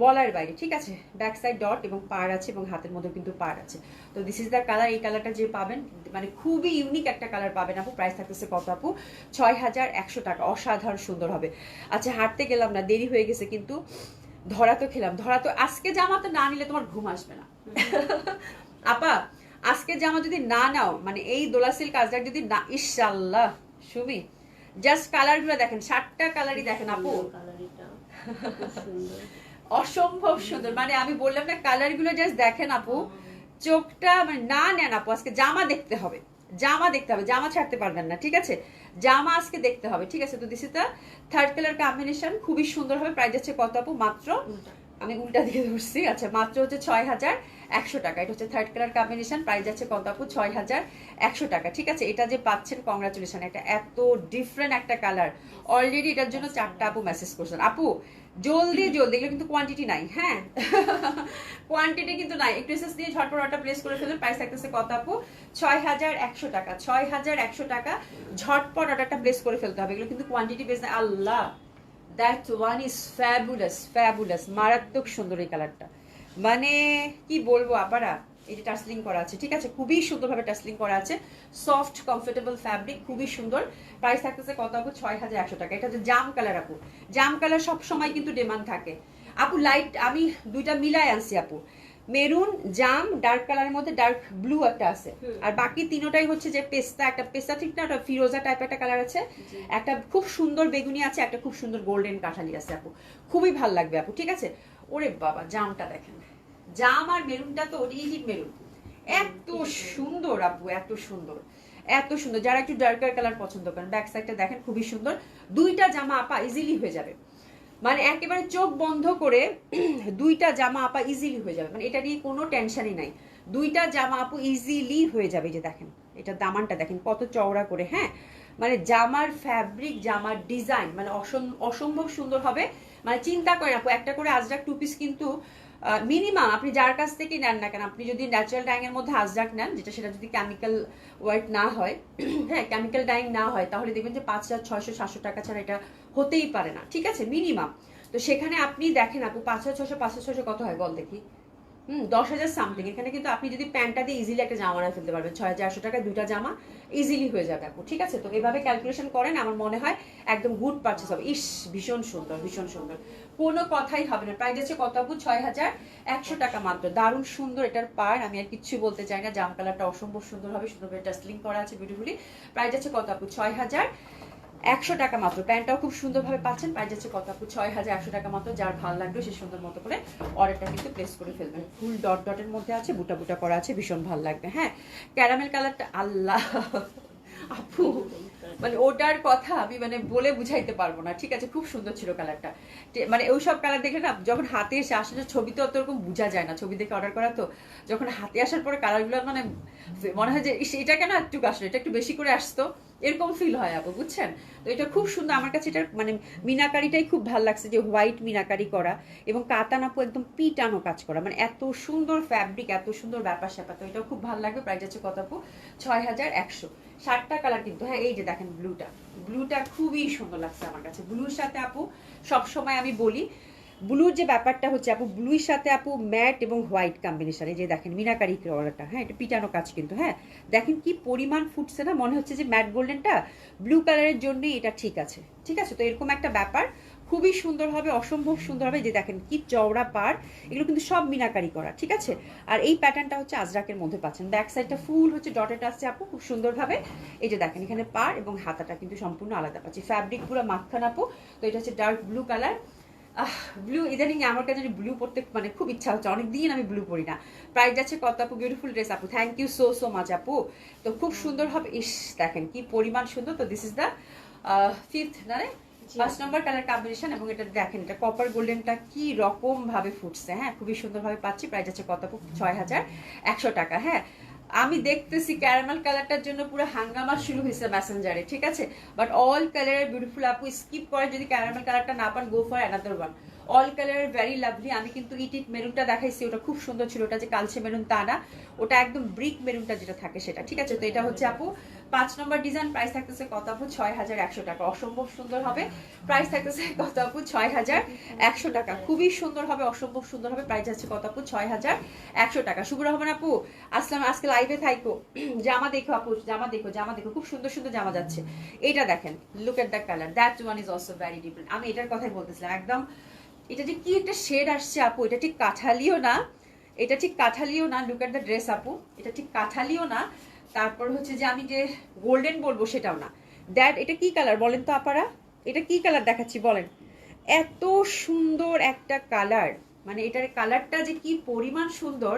বলার বাইরে, ঠিক আছে। ব্যাক সাইড ডট এবং পার আছে এবং হাতের মধ্যে কিন্তু পার আছে। তো দিস ইজ দ্য কালার। এই কালারটা যে পাবেন মানে খুবই ইউনিক একটা কালার পাবেন আপু। প্রাইস থাকতেছে কত আপু? 6100 টাকা। অসাধারণ সুন্দর হবে। আচ্ছা হাঁটতে গেলাম না, দেরি হয়ে গেছে, কিন্তু ধরা তো খেলাম। ধরা তো আজকে জামা তো না নিলে তোমার ঘুম আসবে না আপা। আজকে জামা যদি না নাও, মানে এই দোলাসিল কাজটা যদি না, ইনশাআল্লাহ সুমি জাস্ট কালারগুলো দেখেন, 7টা কালারই দেখেন আপু, অসম্ভব সুন্দর। মানে আমি বললাম না, কালারগুলো জাস্ট দেখেন আপু, চোখটা মানে না নেন আপু। আজকে জামা দেখতে হবে, জামা ছাড়তে পারবেন না, ঠিক আছে জামা আজকে দেখতে হবে, ঠিক আছে। তো this is the third colour combination, খুবই সুন্দর হবে। প্রাইস হচ্ছে কত আপু? মাত্র, আমি উল্টা দিকে ধরছি, আচ্ছা মাত্র হচ্ছে 6100 টাকা। এটা হচ্ছে থার্ড কালার কম্বিনেশন। প্রাইস যাচ্ছে কত আপু? 6100 টাকা, ঠিক আছে। এটা যে পাচ্ছেন কংগ্রাচুলেশন, এটা এত ডিফারেন্ট একটা কালার। অলরেডি এটার জন্য 4টা আপু মেসেজ করছেন। আপু জলদি এগুলো কিন্তু কোয়ান্টিটি নাই, হ্যাঁ কোয়ান্টিটি কিন্তু নাই, একটু এসএস দিয়ে ঝটপট অর্ডার প্লেস করে ফেলুন। প্রাইস থাকতেছে কত আপু? 6100 টাকা। 6100 টাকা, ঝটপট অর্ডারটা প্লেস করে ফেলতে হবে, এগুলো কিন্তু কোয়ান্টিটি বেস না। আল্লাহ, দ্যাট ওয়ান ইজ ফ্যাবুলাস, মারাত্মক সুন্দর এই কালারটা, মানে কি বলবো আপারা। এই যে টাসলিং করা আছে, ঠিক আছে, খুবই সুন্দরভাবে টাসলিং করা আছে, সফট কমফোর্টেবল ফ্যাব্রিক, খুবই সুন্দর। প্রাইস থাকতেছে কত আপু? 6100 টাকা। এটা হচ্ছে জাম কালার আপু, জাম কালার সব সময় কিন্তু ডিমান্ড থাকে আপু। লাইট আমি 2টা মিলাই আনছি আপু, মেরুন জাম ডার্ক কালারের মধ্যে ডার্ক ব্লু একটা আছে, আর বাকি 3টাই হচ্ছে যে পেস্তা, একটা পেস্তা ঠিক না, ওটা ফিরোজা টাইপ একটা কালার আছে, একটা খুব সুন্দর বেগুনি আছে, একটা খুব সুন্দর গোল্ডেন কাঠালি আছে আপু, খুবই ভাল লাগবে আপু, ঠিক আছে। ওরে বাবা জামটা দেখেন, জাম আর মেরুনটা তো রিহিট মেরুন, এত সুন্দর আপু, এত সুন্দর। যারা একটু ডার্কার কালার পছন্দ করেন, ব্যাক সাইডটা দেখেন খুবই সুন্দর। 2টা জামা আপা ইজিলি হয়ে যাবে, মানে একেবারে চোখ বন্ধ করে 2টা জামা আপা ইজিলি হয়ে যাবে, মানে এটা নিয়ে কোনো টেনশনই নাই। 2টা জামা আপু ইজিলি হয়ে যাবে। যে দেখেন এটা দামানটা দেখেন কত চওড়া করে, হ্যাঁ মানে জামার ফ্যাব্রিক, জামার ডিজাইন মানে অসম্ভব সুন্দর হবে। মানে চিন্তা করেন আপু, একটা করে আজরাক 2 পিস কিন্তু মিনিমাম আপনি যার কাছ থেকে নেন না কেন, আপনি যদি ন্যাচারাল ডাইং এর মধ্যে আজরাক নেন, যেটা সেটা যদি কেমিক্যাল ওয়ার্ক না হয়, হ্যাঁ কেমিক্যাল ডাইং না হয়, তাহলে দেখবেন যে 5600-700 টাকা ছাড়া এটা হতেই পারে না, ঠিক আছে মিনিমাম। তো সেখানে আপনি দেখেন আপু 5600 কত হয় বল দেখি, 10,000 সামথিং। এখানে কিন্তু আপনি যদি প্যান্টটা দিয়ে ইজিলি একটা জামা বানিয়ে ফেলতে পারবেন, 6100 টাকায় 2টা জামা ইজিলি হয়ে যাবে আপু, ঠিক আছে। তো এভাবে ক্যালকুলেশন করেন, আমার মনে হয় একদম গুড পারচেস হবে। ইস ভীষণ সুন্দর, কোনো কথাই হবে না। প্রাইস আছে কত আপু? 6100 টাকা মাত্র। দারুণ সুন্দর এটার পার, আমি আর কিচ্ছু বলতে চাই না, জাম কালারটা অসম্ভব সুন্দর হবে, সুন্দরভাবে টাসলিং করা আছে বিউটিফুলি। প্রাইস আছে কত আপু? 6100 টাকা মাত্র। প্যান্টটাও খুব সুন্দরভাবে পাচ্ছেন। প্রাইস আছে কত আপু? 6100 টাকা মাত্র। যার ভালো লাগবে সে সুন্দর মতো করে অর্ডারটা কিন্তু প্লেস করে ফেলবেন। ফুল ডটের মধ্যে আছে, বুটা বুটা করা আছে, ভীষণ ভালো লাগবে। হ্যাঁ ক্যারামেল কালারটা আল্লাহ আপু, মানে ওটার কথা আমি মানে বলে বুঝাইতে পারবো না, ঠিক আছে খুব সুন্দর ছিল কালারটা। মানে ওইসব কালার দেখে না, যখন হাতে এসে আসলে ছবিতে অত এরকম বোঝা যায় না, ছবি দেখে অর্ডার করা তো, যখন হাতে আসার পরে কালারগুলো মানে মনে হয় যে এটা কেন একটু আসলো, এটা একটু বেশি করে আসতো, এরকম ফিল হয় আপু, বুঝছেন। তো এটা খুব সুন্দর, আমার কাছে এটা মানে মিনাকারিটাই খুব ভালো লাগছে, যে হোয়াইট মিনাকারি করা এবং কাতান আপু একদম পিটানো কাজ করা, মানে এত সুন্দর ফ্যাব্রিক, এত সুন্দর ব্যাপার স্যাপার। তো এটাও খুব ভালো লাগবে। প্রাইস আছে কত আপু? 6100। 7টা কালার কিন্তু, হ্যাঁ এই যে দেখেন ব্লুটা খুবই সুন্দর লাগছে আমার কাছে। ব্লুর সাথে আপু সবসময় আমি বলি, ব্লুর যে ব্যাপারটা হচ্ছে আপু, ব্লুর সাথে আপু ম্যাট এবং হোয়াইট কম্বিনেশন, এই যে দেখেন মিনাকারি করাটা, হ্যাঁ এটা পিটানো কাজ কিন্তু, হ্যাঁ দেখেন কি পরিমাণ ফুটছে না, মনে হচ্ছে যে ম্যাট গোল্ডেনটা ব্লু কালারের জন্যই এটা ঠিক আছে। তো এরকম একটা ব্যাপার, খুবই সুন্দর হবে, অসম্ভব সুন্দর হবে। যে দেখেন কি চওড়া পাড়, এগুলো কিন্তু সব মিনাকারি করা, ঠিক আছে। আর এই প্যাটার্নটা হচ্ছে আজরাকের মধ্যে পাচ্ছেন। ব্যাক সাইডটা ফুল হচ্ছে ডটেড আসছে আপু খুব সুন্দরভাবে। এই যে দেখেন এখানে পাড় এবং হাতাটা কিন্তু সম্পূর্ণ আলাদা পাচ্ছি। ফ্যাব্রিক পুরো মাখন আপু। তো এটা হচ্ছে ডার্ক ব্লু কালার। ব্লু ইদানিং আমার কাছে ব্লু পড়তে মানে খুব ইচ্ছা হচ্ছে, অনেকদিন আমি ব্লু পরি না। প্রাইস যাচ্ছে কত আপু? বিউটিফুল ড্রেস আপু, thank you so so much আপু। তো খুব সুন্দর হবে। ইস দেখেন কি পরিমাণ সুন্দর। তো দিস ইজ দ্য 5th না রে 5 নম্বর কালার কম্বিনেশন। এবং এটা দেখেন এটা কপার গোল্ডেনটা কি রকম ভাবে ফুটছে, হ্যাঁ খুবই সুন্দরভাবে পাচ্ছি। প্রাইস যাচ্ছে কত আপু? 6100 টাকা। হ্যাঁ আমি দেখতেছি ক্যারামেল কালারটার জন্য পুরো হাঙ্গামা শুরু হয়েছে মেসেঞ্জারে, ঠিক আছে। বাট অল কালারের বিউটিফুল আপু, স্কিপ করে যদি ক্যারামেল কালারটা না পান, go for another one. All কালারের ভেরি লাভলি। আমি কিন্তু ইটিট মেরুনটা দেখাইছি, ওটা খুব সুন্দর ছিল। ওটা যে কালচে মেরুন তা না, ওটা একদম ব্রিক মেরুনটা যেটা থাকে সেটা, ঠিক আছে। তো এটা হচ্ছে আপু 5 নম্বর ডিজাইন। প্রাইস থাকতেছে কত আপু? 6100 টাকা। অসম্ভব সুন্দর হবে। প্রাইস থাকতেছে কত আপু? 6100 টাকা। খুবই সুন্দর হবে, অসম্ভব সুন্দর হবে। প্রাইস আছে কত আপু? 6100 টাকা। শুভ রহমান আপু আসলাম, আজকে লাইভে থাইকো। জামা দেখো আপু, জামা দেখো, জামা দেখো, খুব সুন্দর সুন্দর জামা যাচ্ছে। এইটা দেখেন, look at the colour, that one is also very different. আমি এটার কথাই বলতেছিলাম একদম। এটা যে কি একটা শেড আসছে আপু, এটা ঠিক কাঠালিও না, এটা ঠিক কাঠালিও না। লুক এট দ্য ড্রেস আপু, এটা ঠিক কাঠালিও না। তারপর হচ্ছে যে আমি যে গোল্ডেন বলবো সেটাও না। দ্যাট এটা কি কালার বলেন তো আপারা? এটা কি কালার দেখাচ্ছি বলেন? এত সুন্দর একটা কালার, মানে এটার কালারটা যে কি পরিমাণ সুন্দর,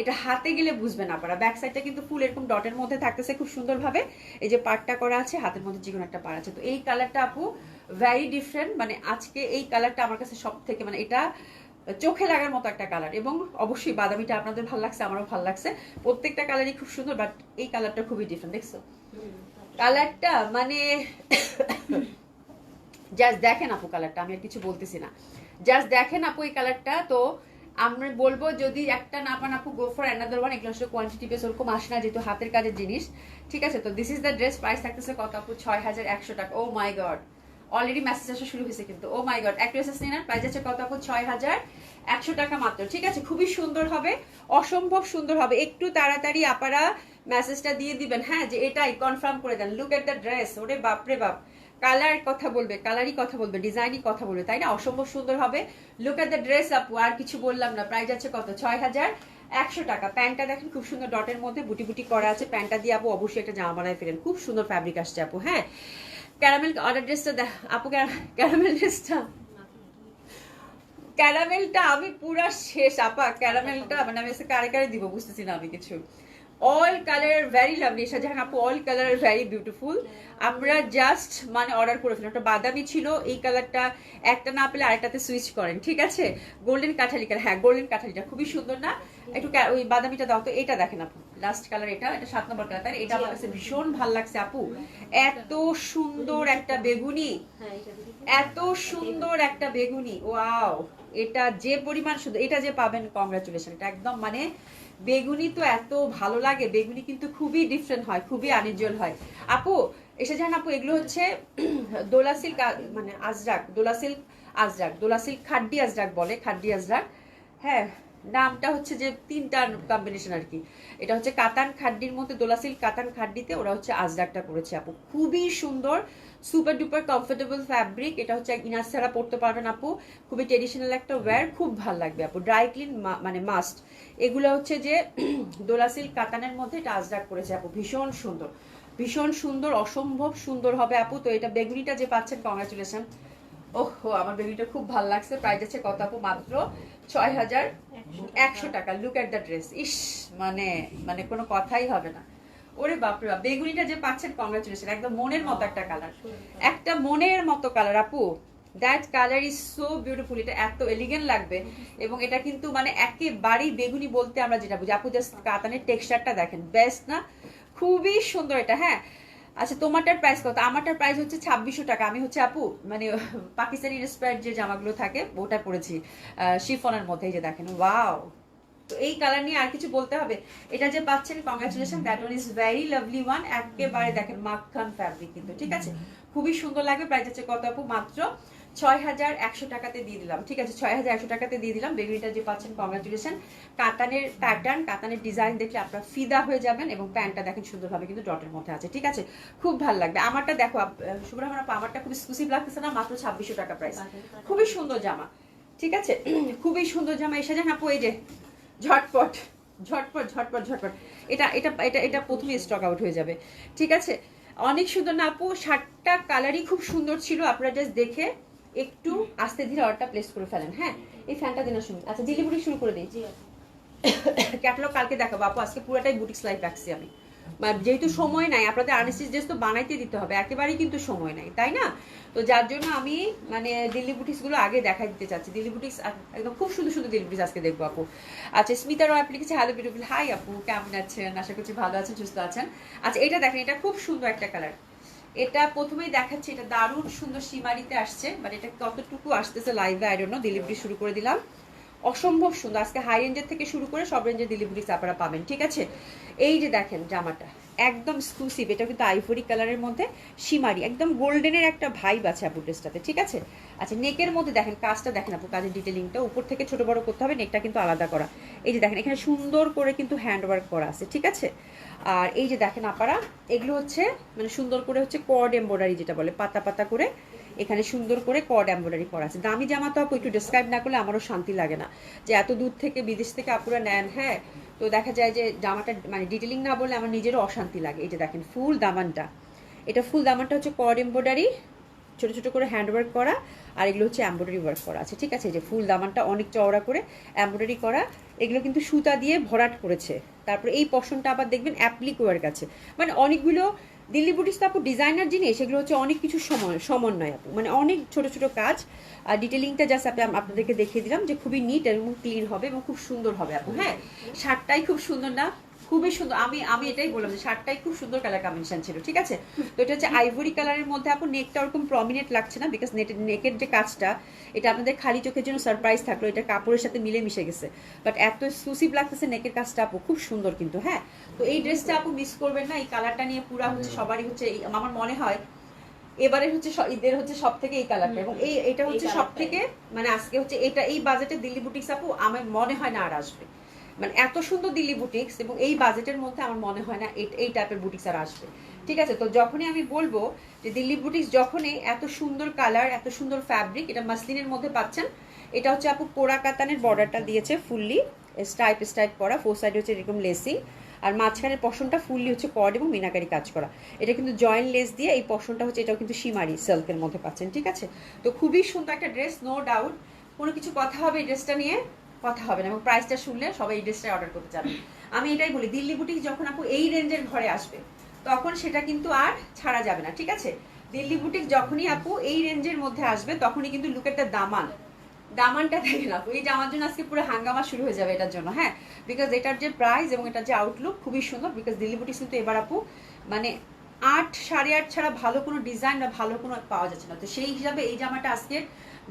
এটা হাতে গেলে বুঝবেন আপনারা। ব্যাক সাইডটা কিন্তু ফুল এরকম ডটের মধ্যে থাকতেছে খুব সুন্দরভাবে। এই যে পার্টটা করা আছে, হাতের মধ্যে যে কোনো একটা পার আছে। তো এই কালারটা আপু ভেরি ডিফারেন্ট। মানে আজকে এই কালারটা আমার কাছে সব থেকে, মানে এটা চোখে লাগার মতো একটা কালার। এবং অবশ্যই বাদামিটা আপনাদের ভালো লাগছে, আমারও ভালো লাগছে। প্রত্যেকটা কালারই খুব সুন্দর, বাট এই কালারটা খুবই ডিফারেন্ট। দেখছো কালারটা, মানে জাস্ট দেখেন আপু কালারটা, আমি আর কিছু বলতেছি না, জাস্ট দেখেন আপু এই কালারটা। তো আমরা বলবো যদি একটা না পান আপু, গো ফর অ্যানাদার ওয়ান। এগুলো আসলে কোয়ান্টিটি বেস ওরকম আসে না, যেহেতু হাতের কাজের জিনিস, ঠিক আছে। তো this is the dress. Price থাকতেছে কত আপু? 6100 টাকা। ও মাই গড, অলরেডি মেসেজ আসা শুরু হয়েছে কিন্তু। ও মাই গড, একটা মেসেজ নিন। প্রাইস আছে কত আপু? 6100 টাকা মাত্র, ঠিক আছে। খুবই সুন্দর হবে, অসম্ভব সুন্দর হবে। একটু তাড়াতাড়ি আপারা মেসেজটা দিয়ে দিবেন, হ্যাঁ, যে এটাই কনফার্ম করে দেন। লুক এট দ্য ড্রেস, ওরে বাপরে বাপ। কালার কথা বলবে, কালারই কথা বলবে, ডিজাইনই কথা বলবে, তাই না? অসম্ভব সুন্দর হবে। লুক এট দ্য ড্রেস আপু, আর কিছু বললাম না। প্রাইস আছে কত? 6100 টাকা। প্যান্টটা দেখেন খুব সুন্দর ডটের মধ্যে বুটি বুটি করা আছে। প্যান্টটা দিয়ে আপু অবশ্যই একটা জামা বানায় ফেলেন, খুব সুন্দর ফ্যাব্রিক আসছে আপু। হ্যাঁ ক্যারামেল অর্ডার ড্রেসটা আপু, ক্যারামেল ড্রেসটা, ক্যারামেলটা আমি পুরা শেষ আপা। ক্যারামেলটা মানে আমি কারে কারে দিব বুঝতেছি না আমি কিছু। All colour very lovely Shahjahan আপু, অল কালার ভেরি বিউটিফুল। আমরা জাস্ট মানে অর্ডার করে ফেলাম। একটা বাদামি ছিল, এই কালারটা একটা না পেলে আরেকটাতে সুইচ করেন, ঠিক আছে। গোল্ডেন কাঠালি কালার, হ্যাঁ গোল্ডেন কাঠালিটা খুবই সুন্দর না? একটু ওই বাদামিটা দাও তো। এটা দেখেন আপু, লাস্ট কালার এটা, এটা 7 নম্বর কালার। তাই এটা আমার কাছে ভীষণ ভালো লাগছে আপু। এত সুন্দর একটা বেগুনি, এত সুন্দর একটা বেগুনি, ওয়াও। এটা যে পরিমাণ সুন্দর, এটা যে পাবেন কংগ্রাচুলেশন। এটা একদম মানে বেগুনি তো এত ভালো লাগে। বেগুনি কিন্তু খুবই ডিফারেন্ট হয়, খুবই আনইউজুয়াল হয় আপু। এসে যান আপু, এগুলো হচ্ছে দোলা সিল্ক, মানে আজরাক, দোলা সিল্ক আজরাক, দোলা সিল্ক খাড্ডি আজরাক বলে, খাড্ডি আজরাক। হ্যাঁ নামটা হচ্ছে যে 3টা কম্বিনেশন আর কি। এটা হচ্ছে কাতান খাড্ডির মধ্যে, দোলা সিল্ক কাতান খাড্ডিতে ওরা হচ্ছে আজরাকটা করেছে আপু। খুবই সুন্দর, সুপার ডুপার কমফোর্টেবল ফ্যাব্রিক। এটা হচ্ছে ইনার ছাড়া পড়তে পারবেন আপু, খুবই ট্রেডিশনাল একটা ওয়্যার, খুব ভালো লাগবে আপু। ড্রাই ক্লিন মানে মাস্ট। এগুলো হচ্ছে যে দোলা সিল্ক কাতানের মধ্যে এটা আজরাক করেছে আপু, ভীষণ সুন্দর, ভীষণ সুন্দর, অসম্ভব সুন্দর হবে আপু। তো এটা বেগুনিটা যে পাচ্ছেন কংগ্রাচুলেশন। ওহো আমার বেগুনিটা খুব ভালো লাগছে। প্রাইস আছে কত আপু? মাত্র 6100 টাকা। লুক এট দ্য ড্রেস, ইস মানে মানে কোনো কথাই হবে না। ওরে বাপরে বাপ, বেগুনিটা যে পাচ্ছেন কংগ্রাচুলেশন। একদম মনের মতো একটা কালার, একটা মনের মতো কালার আপু। That colour is so beautiful. এটা এত এলিগেন্ট লাগবে। এবং এটা কিন্তু মানে একেবারেই বেগুনি বলতে আমরা যেটা বুঝি আপু, জাস্ট কাতানের টেক্সচারটা দেখেন, বেস্ট না? খুবই সুন্দর এটা। হ্যাঁ আচ্ছা, তোমারটার প্রাইস কত? আমারটার প্রাইস হচ্ছে 2600 টাকা। আমি হচ্ছে আপু মানে পাকিস্তানি ইন্সপায়ার্ড যে জামাগুলো থাকে ওটা পরেছি শিফনের মধ্যে। এই যে দেখেন, ওয়াও। তো এই কালার নিয়ে আর কিছু বলতে হবে? এটা যে পাচ্ছেন congratulation, that one is very lovely one. একেবারে দেখেন মাখন ফ্যাব্রিক কিন্তু, ঠিক আছে, খুবই সুন্দর লাগবে। প্রাইস আছে কত আপু? মাত্র 6100 টাকাতে দিয়ে দিলাম। ঠিক আছে, 6100 টাকাতে দিয়ে দিলাম। বেগুনিটা যে পাচ্ছেন কংগ্রাচুলেশন। কাতানের প্যাটার্ন, কাতানের ডিজাইন দেখলে আপনারা ফিদা হয়ে যাবেন, এবং প্যান্টটা দেখেন সুন্দরভাবে কিন্তু ডটের মধ্যে আছে। ঠিক আছে, খুব ভালো লাগবে। আমারটা দেখো শুভ্রমণ আপু, আমারটা খুব এক্সক্লুসিভ লাগতেছে না? মাত্র 2600 টাকা প্রাইস। খুবই সুন্দর জামা। ঠিক আছে, খুবই সুন্দর জামা। এসে যান আপু, এই যে ঝটপট ঝটপট ঝটপট ঝটপট। এটা এটা এটা এটা প্রথমে স্টক আউট হয়ে যাবে। ঠিক আছে, অনেক সুন্দর না আপু? 60টা কালারই খুব সুন্দর ছিল। আপনারা জাস্ট দেখে একটু আস্তে ধীরে অর্ডারটা প্লেস করে ফেলেন। হ্যাঁ, এই ফ্যানটা দিন শুনুন। আচ্ছা, ডেলিভারি শুরু করে দিই। ক্যাটালগ কালকে দেখাবো আপু, আজকে পুরোটাই বুটিক্স লাইভ রাখছি আমি। যেহেতু সময় নাই, আপনাদের আনস্টিচ ড্রেস তো বানাইতে দিতে হবে, একেবারেই কিন্তু সময় নাই, তাই না? তো যার জন্য আমি মানে দিল্লি বুটিক্স গুলো আগে দেখাই দিতে চাচ্ছি। দিল্লি বুটিক্স একদম খুব সুন্দর সুন্দর দিল্লি বুটিক্স আজকে দেখবো আপু। আচ্ছা, স্মিতা রয় আপনি লিখেছে হ্যালো বিউটিফুল। হাই আপু, কেমন আছেন? আশা করছি ভালো আছেন, সুস্থ আছেন। আচ্ছা, এটা দেখেন, এটা খুব সুন্দর একটা কালার। এটা প্রথমেই দেখাচ্ছি, এটা দারুণ সুন্দর সীমারিতে আসছে, মানে এটা কতটুকু আসতেছে লাইভে আই ডোন্ট নো। ডেলিভারি শুরু করে দিলাম। অসম্ভব সুন্দর। আজকে হাই রেঞ্জের থেকে শুরু করে সব রেঞ্জের ডেলিভারিস আপনারা পাবেন। ঠিক আছে, এই যে দেখেন জামাটা একদম এক্সক্লুসিভ। এটা কিন্তু আইভরি কালারের মধ্যে সীমারি, একদম গোল্ডেনের একটা ভাইব আছে আপু ড্রেসটাতে। ঠিক আছে, আচ্ছা নেকের মধ্যে দেখেন কাজটা দেখেন আপু, কাজের ডিটেলিংটা উপর থেকে ছোট বড় করতে হবে, নেকটা কিন্তু আলাদা করা। এই যে দেখেন এখানে সুন্দর করে কিন্তু হ্যান্ড ওয়ার্ক করা আছে। ঠিক আছে, আর এই যে দেখেন আপনারা, এগুলো হচ্ছে মানে সুন্দর করে হচ্ছে কর্ড এমব্রয়ডারি, যেটা বলে পাতা পাতা করে এখানে সুন্দর করে কর্ড এমব্রয়ডারি করা আছে। দামি জামা তো আপু একটু ডিসক্রাইব না করলে আমারও শান্তি লাগে না, যে এত দূর থেকে বিদেশ থেকে আপুরা নেন। হ্যাঁ, তো দেখা যায় যে জামাটা মানে ডিটেলিং না বললে আমার নিজেরও অশান্তি লাগে। এই যে দেখেন ফুল দামানটা, এটা ফুল দামানটা হচ্ছে কর্ড এমব্রয়ডারি, ছোট ছোট করে হ্যান্ড ওয়ার্ক করা, আর এগুলো হচ্ছে এমব্রয়ডারি ওয়ার্ক করা আছে। ঠিক আছে, যে ফুল দামানটা অনেক চওড়া করে এমব্রয়ডারি করা, এগুলো কিন্তু সুতা দিয়ে ভরাট করেছে। তারপরে এই পশনটা আবার দেখবেন অ্যাপ্লিক ওয়ার্ক আছে। মানে অনেকগুলো দিল্লি বুটিক্স তো আপু ডিজাইনার জিনিস, এগুলো হচ্ছে অনেক কিছু সমন্বয় আপু, মানে অনেক ছোট ছোট কাজ। আর ডিটেলিংটা জাস্ট আপনাদেরকে দেখিয়ে দিলাম যে খুবই নিট এবং ক্লিন হবে এবং খুব সুন্দর হবে আপু। হ্যাঁ, শার্টটাই খুব সুন্দর না? খুবই সুন্দর। আমি এটাই বললাম যে শার্টটাই খুব সুন্দর কালার কম্বিনেশন ছিল। ঠিক আছে, তো এটা হচ্ছে আইভরি কালারের মধ্যে আপু। নেকটা ওরকম প্রমিনেন্ট লাগছে না, বিকজ নেকের যে কাজটা, এটা আপনাদের খালি চোখের জন্য সারপ্রাইজ থাকলো, এটা কাপড়ের সাথে মিলে মিশে গেছে, বাট এত এক্সক্লুসিভ লাগতেছে নেকের কাজটা আপু, খুব সুন্দর কিন্তু। হ্যাঁ, তো এই ড্রেসটা আপু মিস করবেন না। এই কালারটা নিয়ে পুরা হচ্ছে সবারই হচ্ছে, আমার মনে হয় এবারে হচ্ছে ঈদের হচ্ছে সব থেকে এই কালারটা, এবং এটা হচ্ছে সব থেকে মানে আজকে হচ্ছে এটা এই বাজেটে দিল্লি বুটিক্স আপু আমার মনে হয় না আর আসবে। মানে এত সুন্দর দিল্লি বুটিক্স এবং এই বাজেটের মধ্যে আমার মনে হয় না এই টাইপের বুটিক্স আর আসবে। ঠিক আছে, তো যখনই আমি বলবো যে দিল্লি বুটিক্স, যখনই এত সুন্দর কালার, এত সুন্দর ফ্যাব্রিক, এটা মাসলিনের মধ্যে পাচ্ছেন। এটা হচ্ছে আপু কোরা কাতানের বর্ডারটা দিয়েছে ফুললি স্টাইপ করা, ফোর সাইড হচ্ছে এরকম লেসিং, আর মাঝখানের পশনটা ফুললি হচ্ছে কর্ড এবং মিনাকারি কাজ করা। এটা কিন্তু জয়েন্ট লেস দিয়ে এই পশনটা হচ্ছে, এটাও কিন্তু সীমারি সিল্কের মধ্যে পাচ্ছেন। ঠিক আছে, তো খুবই সুন্দর একটা ড্রেস, নো ডাউট। কোনো কিছু কথা হবে এই ড্রেসটা নিয়ে? কথা হবে না, এবং প্রাইসটা শুনলে সবাই এই ড্রেসটা অর্ডার করতে যাবে। আমি এটাই বলি, দিল্লি বুটিক যখন আপু এই রেঞ্জের ঘরে আসবে তখন সেটা কিন্তু আর ছাড়া যাবে না। ঠিক আছে, দিল্লি বুটিক যখনই আপু এই রেঞ্জের মধ্যে আসবে তখনই কিন্তু লুকের দামানটা দেখে না, এই জামার জন্য আজকে পুরো হাঙ্গামা শুরু হয়ে যাবে এটার জন্য। হ্যাঁ, বিকজ এটার যে প্রাইস এবং এটার যে আউটলুক খুবই সুন্দর। বিকজ দিল্লি বুটিক্স কিন্তু এবার আপু মানে 8 8.5 ছাড়া ভালো কোনো ডিজাইন বা ভালো কোনো পাওয়া যাচ্ছে না। তো সেই হিসাবে এই জামাটা আজকে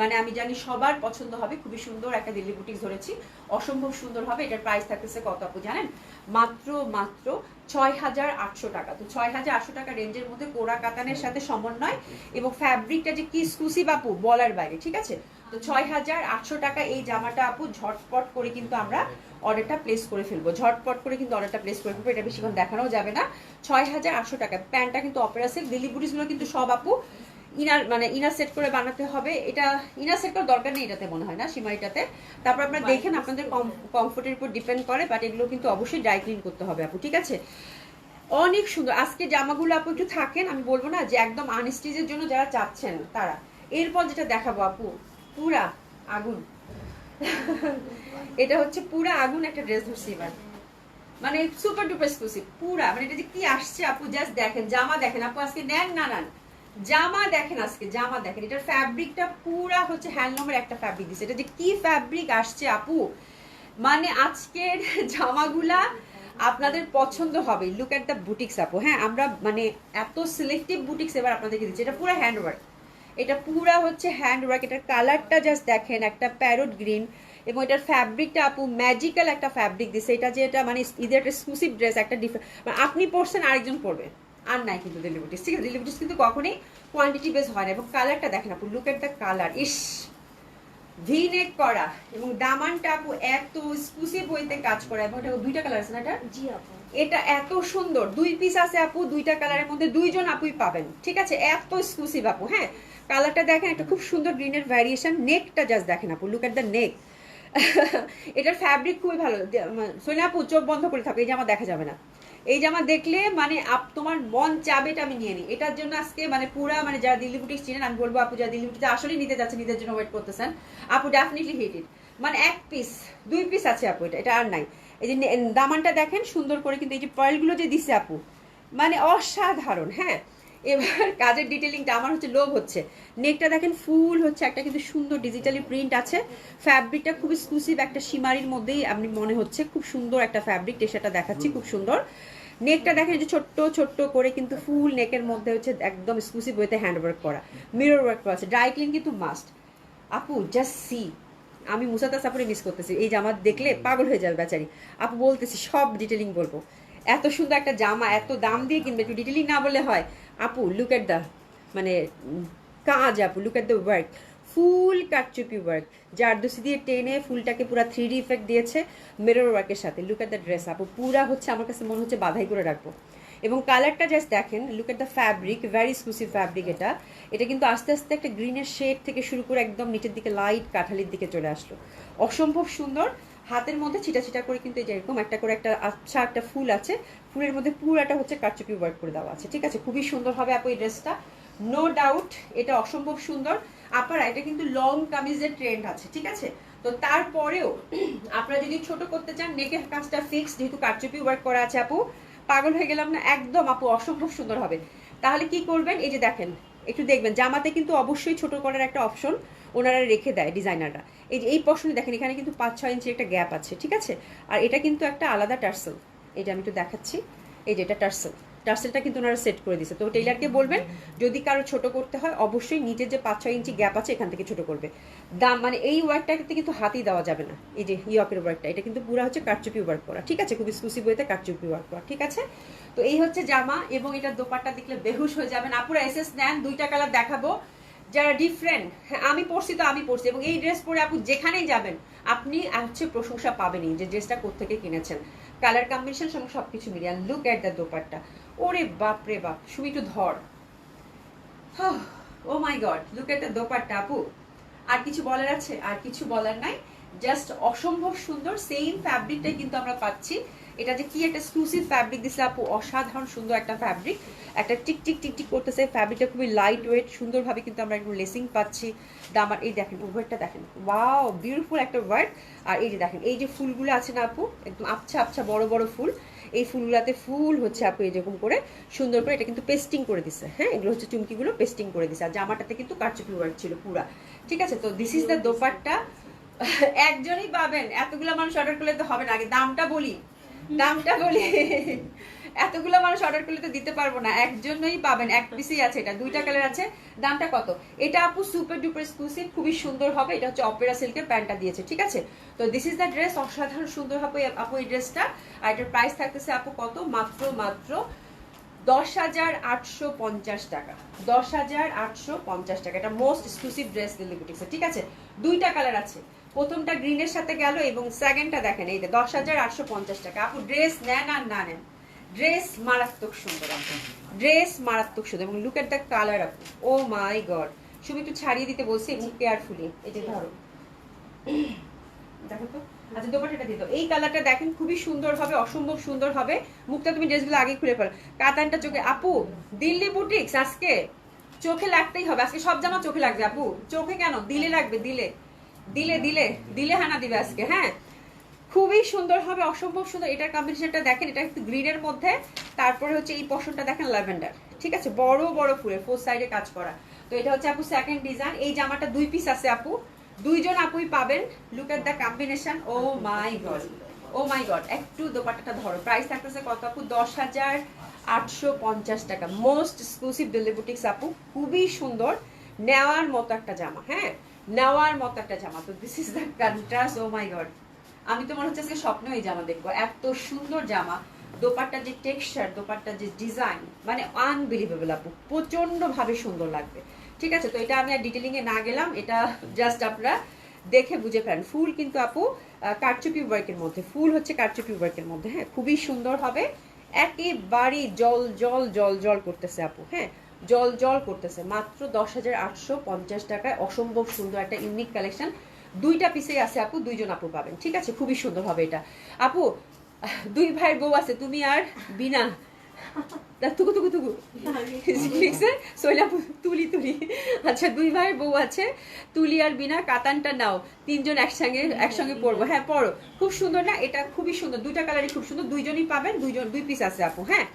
মানে আমি জানি সবার পছন্দ হবে। খুবই সুন্দর একটা দিল্লি বুটিক্স ধরেছি, অসম্ভব সুন্দর হবে। এটার প্রাইস থাকতেছে কত আপু জানেন? মাত্র 6,800 টাকা। তো 6,800 টাকা রেঞ্জের মধ্যে কোরা কাতানের সাথে সমন্বয় এবং ফ্যাব্রিকটা যে কি এক্সক্লুসিভ আপু বলার বাইরে। ঠিক আছে, তো 6,800 টাকা এই জামাটা আপু ঝটপট করে কিন্তু আমরা অর্ডারটা প্লেস করে ফেলবো, ঝটপট করে কিন্তু অর্ডারটা প্লেস করে ফেলবো। এটা বেশিক্ষণ দেখানো যাবে না। 6,800 টাকা। প্যান্টটা কিন্তু অপেরা সিল্ক। দিল্লি বুটিক্সগুলো কিন্তু সব আপু ইনার সেট করে বানাতে হবে। এটা ইনার সেট করার দরকার নেই এটাতে, মনে হয় না সীমাইটাতে। তারপর আপনারা দেখেন আপনাদের কমফোর্টের উপর ডিপেন্ড করে, বাট এগুলো কিন্তু অবশ্যই ড্রাই ক্লিন করতে হবে আপু। ঠিক আছে, অনেক সুন্দর আজকে জামাগুলো আপু। একটু থাকেন, আমি বলবো না যে একদম আনস্টিচের জন্য যারা চাচ্ছেন তারা। এরপর যেটা দেখাবো আপু, পুরা আগুন। এটা হচ্ছে পুরা আগুন একটা ড্রেস ধরছি এবার, মানে সুপার ডুপার এক্সক্লুসিভ পুরা। মানে এটা যে কি আসছে আপু, জাস্ট দেখেন জামা দেখেন আপু, আজকে নেন না জামা দেখেন, আজকে জামা দেখেন। এটার ফ্যাব্রিকটা পুরা হচ্ছে হ্যান্ডলুমের একটা ফ্যাব্রিক দিচ্ছে। এটা যে কি ফ্যাব্রিক আসছে আপু, মানে আজকের জামাগুলা আপনাদের পছন্দ হবে। লুক এট দ্য বুটিক্স আপু। হ্যাঁ, আমরা মানে এত সিলেক্টিভ বুটিক্স এবার আপনাদেরকে দিচ্ছি। এটা পুরো হ্যান্ড ওয়ার্ক, এটা পুরা হচ্ছে হ্যান্ড ওয়ার্ক। এটার কালারটা জাস্ট দেখেন, একটা প্যারোট গ্রিন, এবং এটার ফ্যাব্রিকটা আপু ম্যাজিক্যাল একটা ফ্যাব্রিক দিচ্ছে। এটা যে এটা মানে ঈদের একটা এক্সক্লুসিভ ড্রেস, একটা ডিফারেন্ট, মানে আপনি পরছেন আরেকজন পরবে, আর নাই কিন্তু দিল্লি বুটিক্স, ঠিক আছে? দিল্লি বুটিক্স কিন্তু কখনোই কোয়ান্টিটি বেস হয় না। এবং কালারটা দেখেন আপু, look at the colour, is V নেক করা, এবং দামানটা আপু এত এক্সক্লুসিভ ওয়েতে কাজ করা, এবং এটা দুইটা কালার আছে না এটা? জি আপু। এটা এত সুন্দর, 2 পিস আছে আপু, দুইটা কালারের মধ্যে 2জন আপুই পাবেন, ঠিক আছে? এত এক্সক্লুসিভ আপু। হ্যাঁ, কালারটা দেখেন, একটা খুব সুন্দর গ্রিনের ভ্যারিয়েশন। নেকটা জাস্ট দেখেন আপু, লুক এট দ্য নেক। এটার ফ্যাব্রিক খুবই ভালো। সোনা আপু চোখ বন্ধ করে থাকো, এই জামা দেখা যাবে না। এই জামা দেখলে মানে তোমার মন চাবে এটা আমি নিয়ে নিই। এটার জন্য আজকে মানে পুরা মানে যারা দিল্লি বুটিক্স চিনেন, আমি বলবো আপু যারা দিল্লি বুটিক্স আসলে নিতে যাচ্ছে, নিজের জন্য ওয়েট করতেছেন, আপু ডেফিনেটলি হিট ইট। মানে 1 পিস 2 পিস আছে আপু, এটা আর নাই। এই যে দামানটা দেখেন সুন্দর করে, কিন্তু এই যে পার্লগুলো যে দিছে আপু, মানে অসাধারণ। হ্যাঁ, এবার কাজের ডিটেলিংটা আমার হচ্ছে লোভ হচ্ছে। নেকটা দেখেন ফুল হচ্ছে একটা কিন্তু সুন্দর ডিজিটালি প্রিন্ট আছে। ফ্যাব্রিকটা খুব এক্সক্লুসিভ, একটা সীমারির মধ্যেই আপনি মনে হচ্ছে, খুব সুন্দর একটা ফ্যাব্রিক। টেসাটা দেখাচ্ছি, খুব সুন্দর। নেকটা দেখেন যে ছোট্ট ছোট্ট করে কিন্তু ফুল নেকের মধ্যে হচ্ছে একদম এক্সক্লুসিভ ওয়েতে হ্যান্ড ওয়ার্ক করা, মিরর ওয়ার্ক করা আছে। ড্রাই ক্লিন কিন্তু মাস্ট আপু, জাস্ট সি। আমি মুসাতা সাপুরে মিস করতেছি, এই জামা দেখলে পাগল হয়ে যাবে বেচারি। আপু বলতেছি সব ডিটেলিং বলবো। এত সুন্দর একটা জামা এত দাম দিয়ে কিনবে, একটু ডিটেলিং না বললে হয়? আপু লুক এট দ্য মানে কাজ, আপু look at the work, full কাটচুপি ওয়ার্ক, জারদোসি দিয়ে টেনে ফুলটাকে পুরা 3D ইফেক্ট দিয়েছে মিরর ওয়ার্কের সাথে। লুক এট দ্য ড্রেস আপু, পুরা হচ্ছে আমার কাছে মনে হচ্ছে বাধাই করে রাখবো। এবং কালারটা জাস্ট দেখেন, look at the fabric, very exclusive fabric এটা। এটা কিন্তু আস্তে আস্তে একটা গ্রিনের শেড থেকে শুরু করে একদম নিচের দিকে লাইট কাঠালির দিকে চলে আসলো, অসম্ভব সুন্দর। হাতের মধ্যে ছিটা ছিটা করে কিন্তু এই যে এরকম একটা করে একটা আচ্ছা একটা ফুল আছে, ফুলের মধ্যে পুরাটা হচ্ছে কারচুপি ওয়ার্ক করে দেওয়া আছে, ঠিক আছে? খুবই সুন্দর হবে আপু এই ড্রেসটা, নো ডাউট। এটা অসম্ভব সুন্দর। আপনারা এটা কিন্তু লং কামিজের ট্রেন্ড আছে, ঠিক আছে? তো তারপরেও আপনারা যদি ছোট করতে চান, নেকের কাজটা ফিক্স, যেহেতু কারচুপি ওয়ার্ক করা আছে আপু, পাগল হয়ে গেলাম না একদম আপু, অসম্ভব সুন্দর হবে। তাহলে কি করবেন, এই যে দেখেন একটু দেখবেন, জামাতে কিন্তু অবশ্যই ছোট করার একটা অপশন ওনারা রেখে দেয় ডিজাইনাররা। এই যে এই পশনে দেখেন, এখানে কিন্তু 5-6 ইঞ্চির একটা গ্যাপ আছে, ঠিক আছে? আর এটা কিন্তু একটা আলাদা টার্সেল, এই যে আমি একটু দেখাচ্ছি, এই যে এটা টার্সেলটা কিন্তু ওনারা সেট করে দিছে। তো টেইলারকে বলবেন যদি কারো ছোট করতে হয়, অবশ্যই নিচের যে 5-6 ইঞ্চি গ্যাপ আছে এখান থেকে ছোট করবে। দাম মানে এই ওয়ার্কটাতে কিন্তু হাতই দেওয়া যাবে না। এই যে ইয়কের ওয়ার্কটা, এটা কিন্তু পুরো হচ্ছে কারচুপি ওয়ার্ক করা, ঠিক আছে? খুব এক্সক্লুসিভ ওয়েতে কারচুপি ওয়ার্ক করা, ঠিক আছে? তো এই হচ্ছে জামা, এবং এটা দোপাট্টা দেখলে বেহুশ হয়ে যাবেন। আপুরা এসএস নেন, 2টা কালার দেখাবো যারা ডিফারেন্ট। হ্যাঁ, আমি পরছি তো আমি পরছি, এবং এই ড্রেস পরে আপু যেখানেই যাবেন আপনি হচ্ছে প্রশংসা পাবেনই যে ড্রেসটা কোত্থেকে কিনেছেন। কালার কম্বিনেশন সঙ্গে সবকিছু মিলিয়ে। লুক এট দ্য দোপাট্টা, ওরে বাপ রে বাপ, সুমি একটু ধর। Oh my God, look at the dupatta আপু। আর কিছু বলার আছে? আর কিছু বলার নাই, জাস্ট অসম্ভব সুন্দর। সেম ফ্যাব্রিকটাই কিন্তু আমরা পাচ্ছি। এটা যে কি একটা এক্সক্লুসিভ ফ্যাব্রিক দিছে আপু, অসাধারণ সুন্দর একটা ফ্যাব্রিক, একটা টিক টিক টিক টিক করতেছে। ফ্যাব্রিকটা খুবই লাইট ওয়েট, সুন্দরভাবে কিন্তু আমরা একটু লেসিং পাচ্ছি। দামার এই দেখেন ওভারটা দেখেন, ওয়াও বিউটিফুল একটা ওয়ার্ক। আর এই যে দেখেন এই যে ফুলগুলো আছে না আপু, একদম আবছা আবছা বড় বড় ফুল, এই ফুলগুলাতে ফুল হচ্ছে আপু এরকম করে সুন্দর করে এটা কিন্তু পেস্টিং করে দিছে। হ্যাঁ, এগুলো হচ্ছে চুমকিগুলো পেস্টিং করে দিছে। আর জামাটাতে কিন্তু কারচুপি ওয়ার্ক ছিল পুরা, ঠিক আছে? তো দিস ইজ দ্য দোপাট্টা। একজনই পাবেন, এতগুলো মানুষ অর্ডার করলে তো হবে না। আগে দামটা বলি, এতগুলো মানুষ অর্ডার করলে তো দিতে পারবো না, একজনই পাবেন, 1 পিসই আছে। এটা 2টা কালার আছে। দামটা কত? এটা আপু সুপার ডুপার এক্সক্লুসিভ, খুবই সুন্দর হবে। এটা হচ্ছে অপেরা সিল্কের প্যান্টটা দিয়েছে, ঠিক আছে? তো দিস ইজ দ্য ড্রেস, অসাধারণ সুন্দর হবে আপু এই ড্রেসটা। আর এটার প্রাইস থাকতেছে আপু কত? মাত্র 10,850 টাকা, 10,850 টাকা। এটা মোস্ট এক্সক্লুসিভ ড্রেস দিল্লি বুটিক্সে, ঠিক আছে? 2টা কালার আছে, প্রথমটা গ্রিনের সাথে গেল, এবং সেকেন্ডটা দেখেন এই যে 10,850 টাকা। আপু ড্রেস নেন আর না নেন, ড্রেস মারাত্মক সুন্দর আপু, ড্রেস মারাত্মক সুন্দর। এবং লুক এট দ্য কালার আপু, ও মাই গড। শুধু একটু ছাড়িয়ে দিতে বলছি এবং কেয়ারফুলি, এই যে ধরো, দেখো তো। আচ্ছা দোপাট্টাটা দিয়ে দাও। এই কালারটা দেখেন খুবই সুন্দর হবে, অসম্ভব সুন্দর হবে। মুখটা তুমি ড্রেসগুলো আগে খুলে ফেলো, কাতানটা চোখে। আপু দিল্লি বুটিক্স আজকে চোখে লাগতেই হবে, আজকে সব জামা চোখে লাগবে আপু। চোখে কেন, দিলে লাগবে, দিলে দিলে দিলে দিলে হানা দিবে আজকে। হ্যাঁ, খুবই সুন্দর হবে, অসম্ভব সুন্দর। এটার কম্বিনেশনটা দেখেন, এটা একটু গ্রিনের মধ্যে, তারপরে হচ্ছে এই পশনটা দেখেন ল্যাভেন্ডার, ঠিক আছে? বড় বড় ফুলের 4 সাইডে কাজ করা। তো এটা হচ্ছে আপু সেকেন্ড ডিজাইন। এই জামাটা 2 পিস আছে আপু, 2জন আপুই পাবেন। Look at the combination, oh my god, oh my god. একটু দোপাট্টাটা ধরো। প্রাইস থাকতেছে কত আপু? 10,850 টাকা। মোস্ট এক্সক্লুসিভ দিল্লি বুটিক্স আপু, খুবই সুন্দর, নেওয়ার মতো একটা জামা। হ্যাঁ, নেওয়ার মতো একটা জামা। তো this is the contrast, oh my god. আমি তো মনে হচ্ছে আজকে স্বপ্নে এই জামা দেখবো, এত সুন্দর জামা। দোপাট্টার যে টেক্সচার, দোপাট্টার যে ডিজাইন, মানে আনবিলিভেবল আপু, প্রচন্ড ভাবে সুন্দর লাগবে। ঠিক আছে, তো এটা আমি আর ডিটেলিং এ না গেলাম, এটা জাস্ট আপনারা দেখে বুঝে ফেলেন। ফুল কিন্তু আপু কারচুপি ওয়ার্কের মধ্যে, ফুল হচ্ছে কারচুপি ওয়ার্কের মধ্যে, হ্যাঁ খুবই সুন্দর হবে। একেবারে জল জল জল জল করতেছে আপু, হ্যাঁ জল জল করতেছে। মাত্র 10,850 টাকায় অসম্ভব সুন্দর একটা ইউনিক কালেকশন। দুইটা পিসেই আছে আপু, দুইজন আপু পাবেন। ঠিক আছে, খুবই সুন্দর হবে এটা আপু। দুই ভাইয়ের বউ আছে, তুমি আর বিনা। তুকু তুকু তুকু লিখছে সোহেলাপু, তুলি তুলি। আচ্ছা, দুই ভাইয়ের বউ আছে, তুলি আর বিনা, কাতানটা নাও, তিনজন একসঙ্গে পরবো। হ্যাঁ পরো, খুব সুন্দর না এটা, খুবই সুন্দর, দুইটা কালারই খুব সুন্দর, দুইজনই পাবেন, দুই পিস আছে আপু। হ্যাঁ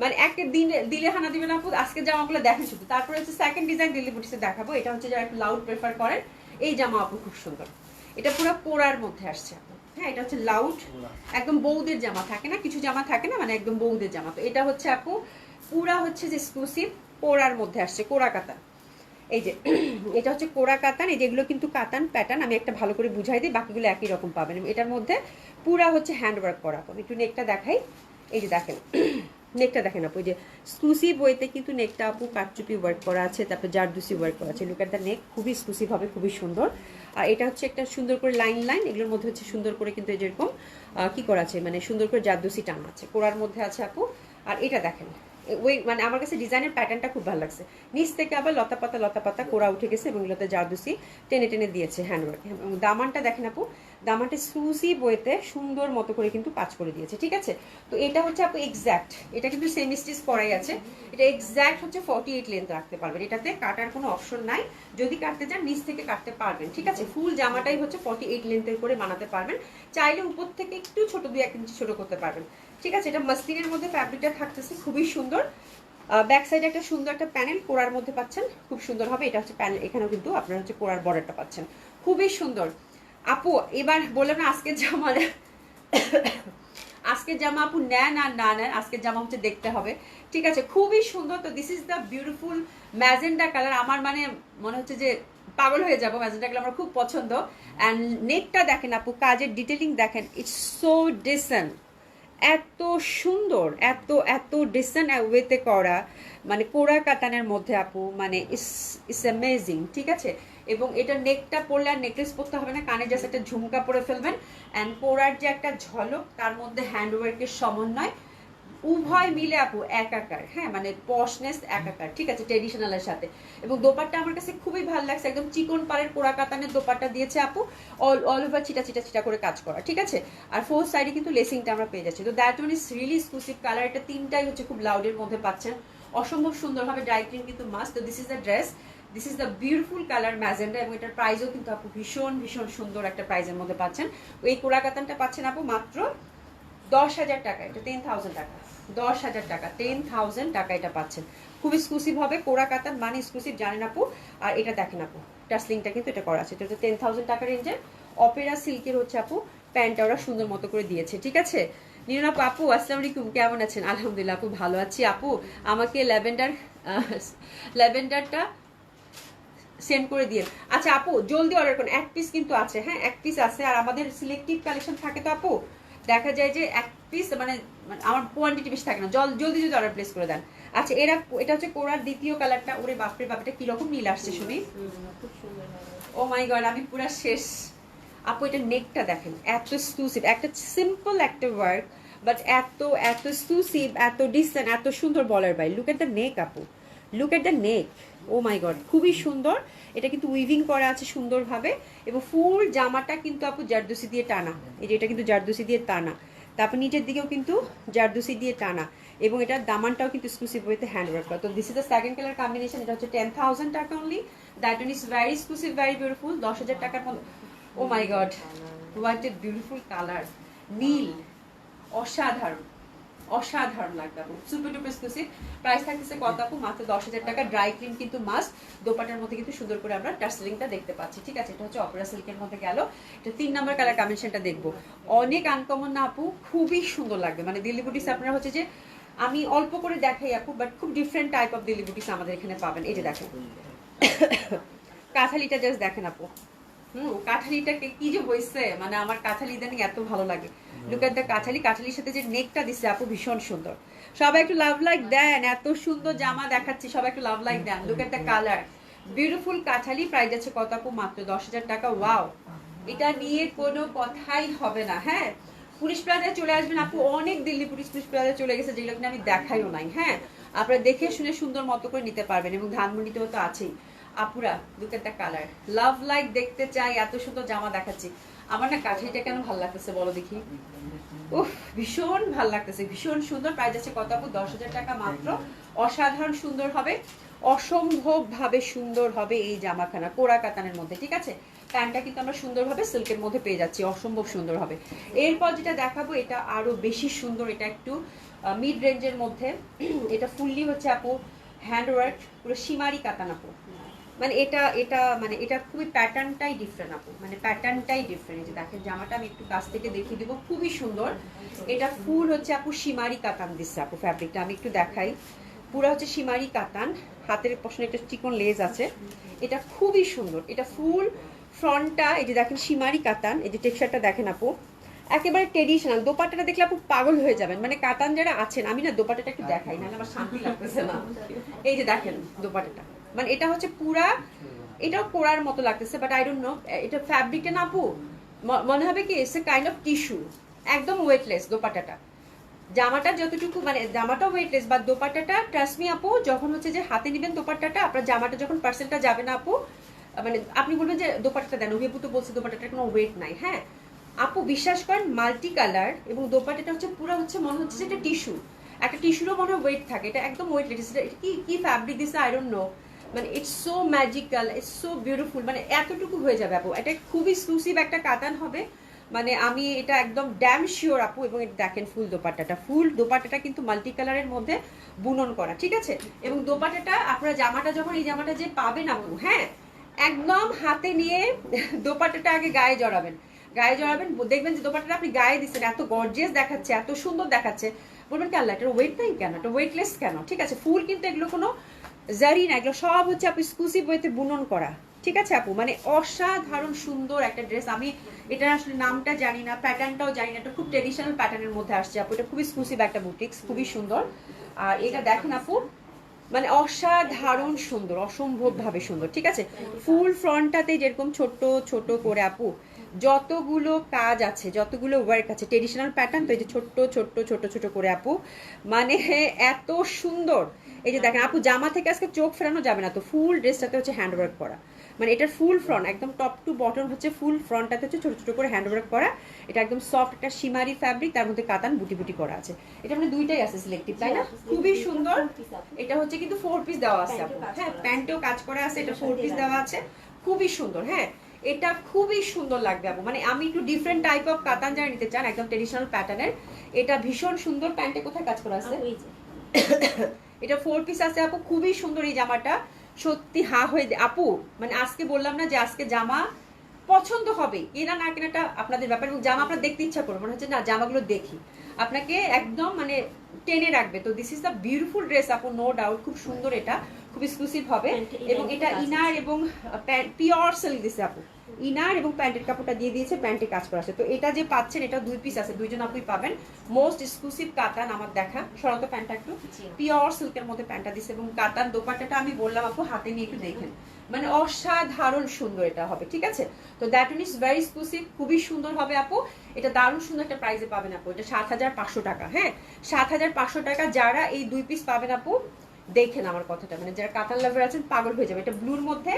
মানে একটা দিন দিলে হানা দিবেন আপু। আজকে জামাগুলো দেখেন শুধু, তারপরে হচ্ছে সেকেন্ড ডিজাইন দিল্লি বুটিসে দেখাবো। এটা হচ্ছে যারা একটু লাউড প্রেফার করেন, এই জামা আপু খুব সুন্দর, এটা পুরো পোড়ার মধ্যে আসছে আপু। হ্যাঁ এটা হচ্ছে লাউড, একদম বউদের জামা থাকে না, কিছু জামা থাকে না, মানে একদম বউদের জামা। তো এটা হচ্ছে আপু পুরা হচ্ছে যে এক্সক্লুসিভ পোড়ার মধ্যে আসছে, কোরা কাতান। এই যে এটা হচ্ছে কোরা কাতান, এই যেগুলো কিন্তু কাতান প্যাটার্ন, আমি একটা ভালো করে বুঝাই দিই, বাকিগুলো একই রকম পাবেন। এটার মধ্যে পুরা হচ্ছে হ্যান্ডওয়ার্ক করা। আমি একটু নেকটা দেখাই, এই যে দেখেন নেকটা দেখেন আপু, যে এক্সক্লুসিভ ওয়েতে কিন্তু নেকটা আপু কারচুপি ওয়ার্ক করা আছে, তারপর জারদুসি ওয়ার্ক করা আছে। লুক এট দ্য নেক, খুবই এক্সক্লুসিভ হবে, খুবই সুন্দর। আর এটা হচ্ছে একটা সুন্দর করে লাইন লাইন, এগুলোর মধ্যে হচ্ছে সুন্দর করে কিন্তু যেরকম কি করা আছে, মানে সুন্দর করে জারদুসি টানা আছে, কোরার মধ্যে আছে আপু। আর এটা দেখেন ওই মানে আমার কাছে ডিজাইনের প্যাটার্নটা খুব ভালো লাগছে, নিচ থেকে আবার লতা পাতা কোরা উঠে গেছে এবং এগুলোতে জারদুসি টেনে টেনে দিয়েছে হ্যান্ডওয়ার্ক। এবং দামানটা দেখেন আপু, দামানটা এক্সক্লুসিভ ওয়েতে সুন্দর মতো করে কিন্তু কাজ করে দিয়েছে। ঠিক আছে, তো এটা হচ্ছে আপু এক্স্যাক্ট, এটা কিন্তু সেমি স্টিচ করাই আছে, এটা এক্স্যাক্ট হচ্ছে 48 লেন্থ রাখতে পারবেন, এটাতে কাটার কোনো অপশন নাই। যদি কাটতে চান নিচ থেকে কাটতে পারবেন। ঠিক আছে, ফুল জামাটাই হচ্ছে 48 লেন্থের করে বানাতে পারবেন, চাইলে উপর থেকে একটু ছোট 2-1 ইঞ্চি ছোট করতে পারবেন। ঠিক আছে, এটা মাসলিনের মধ্যে ফ্যাব্রিকটা থাকতেছে খুবই সুন্দর। ব্যাক সাইডে একটা সুন্দর একটা প্যানেল কোরার মধ্যে পাচ্ছেন, খুব সুন্দর হবে। এটা হচ্ছে প্যানেল, এখানেও কিন্তু আপনারা হচ্ছে কোরার বর্ডারটা পাচ্ছেন, খুবই সুন্দর আপু। এবার বললাম না আজকের জামা, আজকের জামা আপু নেন আর না নেন, আজকের জামা হচ্ছে দেখতে হবে। ঠিক আছে, খুবই সুন্দর। তো this is the beautiful magenta colour, আমার মানে মনে হচ্ছে যে পাগল হয়ে যাবো, ম্যাজেন্ডা কালার আমার খুব পছন্দ। অ্যান্ড নেকটা দেখেন আপু, কাজের ডিটেলিং দেখেন, ইটস সো ডিসেন্ট, এত সুন্দর, এত এত ডিসেন্ট ওয়েতে করা, মানে কোরা কাতানের মধ্যে আপু, মানে ইটস অ্যামেজিং। ঠিক আছে, এবং এটা নেকটা পরলে আর নেকলেস পরতে হবে না, কানে জাস্ট একটা ঝুমকা পরে ফেলবেন। অ্যান্ড কোরার যে একটা ঝলক, তার মধ্যে হ্যান্ডওয়ার্কের সমন্বয়, উভয় মিলে আপু একাকার। হ্যাঁ মানে পশনেস একাকার। ঠিক আছে, ট্রেডিশনালের সাথে। এবং দোপাট্টা আমার কাছে খুবই ভালো লাগছে, একদম চিকন পাড়ের কোরা কাতানের দোপাট্টা দিয়েছে আপু, অল ওভার চিটা চিটা চিটা করে কাজ করা। ঠিক আছে, আর ফোর সাইডে কিন্তু লেসিংটা আমরা পেয়ে যাচ্ছি। তো that one is really exclusive colour, এটা তিনটাই হচ্ছে খুব লাউডের মধ্যে পাচ্ছেন, অসম্ভব সুন্দর হবে। ড্রাই ক্লিন কিন্তু মাস্ট। তো this is the dress, this is the beautiful colour magenta, এবং এটার প্রাইসও কিন্তু আপু ভীষণ ভীষণ সুন্দর একটা প্রাইসের মধ্যে পাচ্ছেন। এই কোরা কাতানটা পাচ্ছেন আপু মাত্র 10,000 টাকা, এটা 10,000 টাকা, 10,000 টাকা, 10,000 টাকা এটা পাচ্ছেন। খুব এক্সক্লুসিভ হবে, কোরা কাতান মানে এক্সক্লুসিভ, জানেন আপু। আর এটা দেখেন আপু, টাসলিংটা কিন্তু এটা করা আছে, এটা 10,000 টাকা রেঞ্জের। অপেরা সিল্কের হচ্ছে আপু প্যান্টটা ওরা সুন্দর মতো করে দিয়েছে। ঠিক আছে, নিরুন আপু, আপু আসসালামু আলাইকুম, কেমন আছেন? আলহামদুলিল্লাহ আপু ভালো আছি। আপু আমাকে ল্যাভেন্ডারটা সেন্ড করে দিয়ে। আচ্ছা আপু জলদি অর্ডার করুন, এক পিস কিন্তু আছে। হ্যাঁ এক পিস আছে, আর আমাদের সিলেক্টিভ কালেকশন থাকে তো আপু, দেখা যায় যে এক পিস মানে আমার কোয়ান্টিটি বেশি থাকে না, জলদি যদি অর্ডার প্লেস করে দেন। আচ্ছা এটা হচ্ছে কোরার দ্বিতীয় কালারটা। ওরে বাপরে বাপ, এটা কিরকম নীল আসছে শুনি, ও মাই গড, আমি পুরো শেষ আপু। এটা নেকটা দেখেন, এত এক্সক্লুসিভ, একটা সিম্পল একটা ওয়ার্ক, বাট এত এত এক্সক্লুসিভ, এত ডিসেন্ট, এত সুন্দর বলার বাই। লুক এট দ্য নেক আপু, look at the neck, oh my God, খুবই সুন্দর। এটা কিন্তু উইভিং করা আছে সুন্দরভাবে, এবং ফুল জামাটা কিন্তু আপু জারদুসি দিয়ে টানা, এই যে এটা কিন্তু জারদুসি দিয়ে টানা, তারপর নিচের দিকেও কিন্তু জারদুসি দিয়ে টানা, এবং এটার দামানটাও কিন্তু এক্সক্লুসিভ ওয়েতে হ্যান্ডওয়ার্ক করা। তো this is the second colour combination, এটা হচ্ছে 10,000 টাকা only. That one is very exclusive, very beautiful, 10,000 টাকার মধ্যে। Oh my God, what a beautiful colour, নীল, অসাধারণ, অসাধারণ লাগবে আপু, সুপার ডুপার এক্সক্লুসিভ। প্রাইস থাকতেছে কত আপু? মাত্র 10,000 টাকা। ড্রাই ক্লিন কিন্তু মাস্ট। দোপাটার মধ্যে কিন্তু সুন্দর করে আমরা টার্সেলিংটা দেখতে পাচ্ছি। ঠিক আছে, এটা হচ্ছে অপেরা সিল্কের মধ্যে গেল। এটা 3 নাম্বার কালার কম্বিনেশনটা দেখবো, অনেক আনকমন না আপু, খুবই সুন্দর লাগবে। মানে দিল্লি বুটিস আপনারা হচ্ছে যে আমি অল্প করে দেখাই আপু, বাট খুব different type of Delhi booties আমাদের এখানে পাবেন। এই যে দেখেন কাঁথালিটা জাস্ট দেখেন আপু, কাঁঠালিটাকে কি যে হয়েছে, মানে আমার কাঁঠালি ইদানিং এত ভালো লাগে। লুক এট দ্য কাঠালি, কাঠালির সাথে যে নেকটা দিচ্ছে আপু ভীষণ সুন্দর। সবাই একটু লাভ লাইক দেন, এত সুন্দর জামা দেখাচ্ছি, সবাই একটু লাভ লাইক দেন। Look at the colour, beautiful কাঠালি। প্রাইস আছে কত আপু? মাত্র 10,000 টাকা। ওয়াও, এটা নিয়ে কোনো কথাই হবে না। হ্যাঁ, পুলিশ প্লাজায় চলে আসবেন আপু, অনেক দিল্লি পুলিশ প্লাজায় চলে গেছে, যেগুলো কিনা আমি দেখাইও নাই। হ্যাঁ, আপনারা দেখে শুনে সুন্দর মতো করে নিতে পারবেন, এবং ধানমন্ডিতেও তো আছেই। আপুরা look at the colour, love like দেখতে চাই, এত সুন্দর জামা দেখাচ্ছি। আমার না কাঠালিটা কেন ভালো লাগতেছে বলো দেখি। উফ, ভীষণ ভালো লাগতেছে, ভীষণ সুন্দর। প্রাইস আছে কত আপু? 10,000 টাকা মাত্র। অসাধারণ সুন্দর হবে, অসম্ভব ভাবে সুন্দর হবে এই জামাখানা, কোরা কাতানের মধ্যে। ঠিক আছে, প্যান্টটা কিন্তু আমরা সুন্দরভাবে সিল্কের মধ্যে পেয়ে যাচ্ছি, অসম্ভব সুন্দর হবে। এরপর যেটা দেখাবো এটা আরো বেশি সুন্দর, এটা একটু মিড রেঞ্জের মধ্যে। এটা ফুললি হচ্ছে আপু হ্যান্ডওয়ার্ক, পুরো সীমারি কাতান আপু। মানে এটা এটা মানে এটা খুবই প্যাটার্নটাই ডিফারেন্ট আপু, মানে প্যাটার্নটাই ডিফারেন্ট। যে দেখেন জামাটা আমি একটু কাছ থেকে দেখিয়ে দিব, খুবই সুন্দর। এটা ফুল হচ্ছে আপু সীমারি কাতান দিচ্ছে আপু, ফ্যাব্রিকটা আমি একটু দেখাই। পুরো হচ্ছে সীমারি কাতান, হাতের পশনে একটা চিকন লেজ আছে। এটা খুবই সুন্দর, এটা ফুল ফ্রন্টটা এই যে দেখেন সীমারি কাতান, এই যে টেক্সচারটা দেখেন আপু, একেবারে ট্রেডিশনাল। দোপাট্টাটা দেখলে আপু পাগল হয়ে যাবেন, মানে কাতান যারা আছেন, আমি না দোপাট্টাটা একটু দেখাই, না আমার শান্তি লাগতেছে না। এই যে দেখেন দোপাট্টাটা, মানে এটা হচ্ছে পুরা, এটাও কোরার মতো লাগতেছে, বাট আই ডোন্ট নো এটা ফ্যাব্রিকটা না আপু, মনে হবে কি it's a kind of tissue, একদম ওয়েটলেস দোপাট্টাটা। জামাটা যতটুকু মানে জামাটা ওয়েটলেস, বা দোপাট্টাটা ট্রাস্ট মি আপু, যখন হচ্ছে যে হাতে নেবেন দোপাট্টাটা, আপনার জামাটা যখন পার্সেলটা যাবে না আপু, মানে আপনি বলবেন যে দোপাট্টাটা দেন, অভিপু তো বলছে দোপাট্টাটার কোনো ওয়েট নাই। হ্যাঁ আপু, বিশ্বাস করেন, মাল্টি কালার, এবং দোপাট্টাটা হচ্ছে পুরো হচ্ছে মনে হচ্ছে যে এটা টিস্যু, একটা টিস্যুরও মনে হয় ওয়েট থাকে, এটা একদম ওয়েটলেস। এটা কি কি ফ্যাব্রিক দিছে আই ডোন্ট নো, মানে it's so magical, it's so beautiful, মানে এতটুকু হয়ে যাবে আপু। এটা খুবই এক্সক্লুসিভ একটা কাতান হবে, মানে আমি এটা একদম ড্যাম শিওর আপু। এবং এটা দেখেন ফুল দোপাট্টাটা, ফুল দোপাট্টাটা কিন্তু মাল্টি কালারের মধ্যে বুনন করা। ঠিক আছে, এবং দোপাট্টাটা আপনারা জামাটা যখন এই জামাটা যে পাবেন আপু, হ্যাঁ একদম হাতে নিয়ে দোপাট্টাটা আগে গায়ে জড়াবেন, গায়ে জড়াবেন, দেখবেন যে দোপাট্টাটা আপনি গায়ে দিচ্ছেন, এত গর্জিয়াস দেখাচ্ছে, এত সুন্দর দেখাচ্ছে, বলবেন কি আল্লাহ এটার ওয়েট নাই কেন, এটা ওয়েটলেস কেন। ঠিক আছে, ফুল কিন্তু এগুলো কোনো জারি না, এগুলো সব হচ্ছে আপু এক্সক্লুসিভ ওয়েতে বুনন করা। ঠিক আছে আপু, মানে অসাধারণ সুন্দর একটা ড্রেস। আমি এটা আসলে নামটা জানি না, প্যাটার্নটাও জানি না, এটা খুব ট্রেডিশনাল প্যাটার্নের মধ্যে আসছে আপু, এটা খুবই এক্সক্লুসিভ একটা বুটিক্স, খুবই সুন্দর। আর এটা দেখেন আপু, মানে অসাধারণ সুন্দর, অসম্ভব ভাবে সুন্দর। ঠিক আছে, ফুল ফ্রন্টটাতে যেরকম ছোট ছোট করে আপু যতগুলো কাজ আছে, যতগুলো ওয়ার্ক আছে, ট্রেডিশনাল প্যাটার্ন তো, এই যে ছোট্ট ছোট্ট ছোট ছোট করে আপু, মানে এত সুন্দর। এই যে দেখেন আপু, জামা থেকে আজকে চোখ ফেরানো যাবে না, তো ফুল ড্রেসটাতে হচ্ছে হ্যান্ডওয়ার্ক করা, মানে এটার ফুল ফ্রন্ট একদম টপ টু বটম হচ্ছে ফুল ফ্রন্টটাতে হচ্ছে ছোট ছোট করে হ্যান্ডওয়ার্ক করা। এটা একদম সফট একটা সীমারি ফ্যাব্রিক, তার মধ্যে কাতান বুটি বুটি করা আছে। এটা মানে দুইটাই আছে সিলেক্টিভ, তাই না? খুবই সুন্দর। এটা হচ্ছে কিন্তু 4 পিস দেওয়া আছে আপু, হ্যাঁ প্যান্টেও কাজ করা আছে, এটা 4 পিস দেওয়া আছে, খুবই সুন্দর। হ্যাঁ এটা খুবই সুন্দর লাগবে আপু, মানে আমি একটু ডিফারেন্ট টাইপ অফ কাতান যারা নিতে চান, একদম ট্রেডিশনাল প্যাটার্নের, এটা ভীষণ সুন্দর। প্যান্টে কোথায় কাজ করা আছে? এটা 4 পিস আছে আপু, খুবই সুন্দর এই জামাটা, সত্যি হা হয়ে আপু, মানে আজকে বললাম না যে আজকে জামা পছন্দ হবে, কেনা না কেনাটা আপনাদের ব্যাপার, এবং জামা আপনার দেখতে ইচ্ছা করবে, মনে হচ্ছে না জামাগুলো দেখি, আপনাকে একদম মানে টেনে রাখবে। তো this is the beautiful dress আপু, নো ডাউট, খুব সুন্দর, এটা খুব এক্সক্লুসিভ হবে। এবং এটা ইনার এবং পিওর সিল্ক দিছে আপু, ইনার এবং প্যান্টের কাপড়টা দিয়ে দিয়েছে, প্যান্টে কাজ করা আছে। তো এটা যে পাচ্ছেন, এটা 2 পিস আছে, দুইজন আপুই পাবেন। মোস্ট এক্সক্লুসিভ কাতান আমার দেখা, সরত প্যান্টটা একটু পিওর সিল্কের মধ্যে প্যান্টটা দিছে, এবং কাতান দোপাট্টাটা আমি বললাম আপু হাতে নিয়ে একটু দেখেন, মানে অসাধারণ সুন্দর এটা হবে। ঠিক আছে, তো that one is very exclusive, খুবই সুন্দর হবে আপু। এটা দারুণ সুন্দর একটা প্রাইসে পাবেন আপু, এটা 7,500 টাকা। হ্যাঁ 7,500 টাকা, যারা এই 2 পিস পাবেন আপু দেখেন আমার কথাটা, মানে যারা কাতান লাভার আছেন পাগল হয়ে যাবে। এটা ব্লুর মধ্যে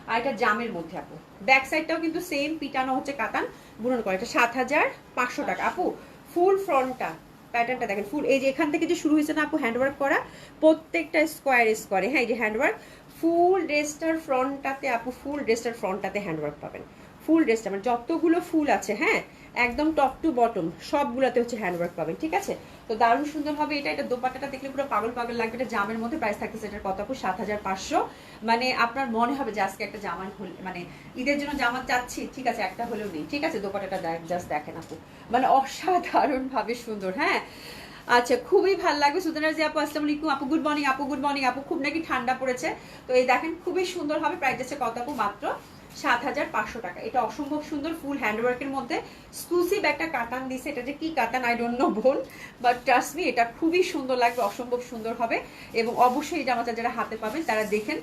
আর এটা জামের মধ্যে আপু, ব্যাক সাইডটাও কিন্তু সেম পিটানো হচ্ছে কাতান বুনন করা। এটা 7,500 টাকা আপু। ফুল ফ্রন্টটা প্যাটার্নটা দেখেন, ফুল এই যে এখান থেকে যে শুরু হয়েছে না আপু হ্যান্ডওয়ার্ক করা, প্রত্যেকটা স্কোয়ারে স্কোয়ারে, হ্যাঁ এই যে হ্যান্ডওয়ার্ক, ফুল ড্রেসটার ফ্রন্টটাতে আপু, ফুল ড্রেসটার ফ্রন্টটাতে হ্যান্ডওয়ার্ক পাবেন, ফুল ড্রেসটা মানে যতগুলো ফুল আছে, হ্যাঁ একদম টপ টু বটম সবগুলোতে হচ্ছে হ্যান্ডওয়ার্ক পাবেন। ঠিক আছে, তো দারুণ সুন্দর হবে এটা। এটা দোপাট্টাটা দেখলে পুরো পাগল পাগল লাগবে। এটা জামের মধ্যে প্রাইস থাকতেছে এটার কত আপু? 7,500। মানে আপনার মনে হবে যে আজকে একটা জামা মানে ঈদের জন্য জামা চাচ্ছি, ঠিক আছে একটা হলেও নেই। ঠিক আছে, দোপাট্টাটা জাস্ট দেখেন আপু, মানে অসাধারণ ভাবে সুন্দর। হ্যাঁ আচ্ছা, খুবই ভালো লাগবে। সুজানা জি আপু আসসালামু আলাইকুম আপু, গুড মর্নিং আপু, গুড মর্নিং আপু, খুব নাকি ঠান্ডা পড়েছে, তো এই দেখেন খুবই সুন্দর হবে। প্রাইস আছে কত আপু? মাত্র 7,500 টাকা। এটা অসম্ভব সুন্দর ফুল হ্যান্ডওয়ার্কের মধ্যে এক্সক্লুসিভ একটা কাতান দিছে। এটা যে কি কাতান আই ডোন্ট নো বোন, বাট ট্রাস্ট মি এটা খুবই সুন্দর লাগবে, অসম্ভব সুন্দর হবে। এবং অবশ্যই এই জামাটা যারা হাতে পাবেন তারা দেখেন,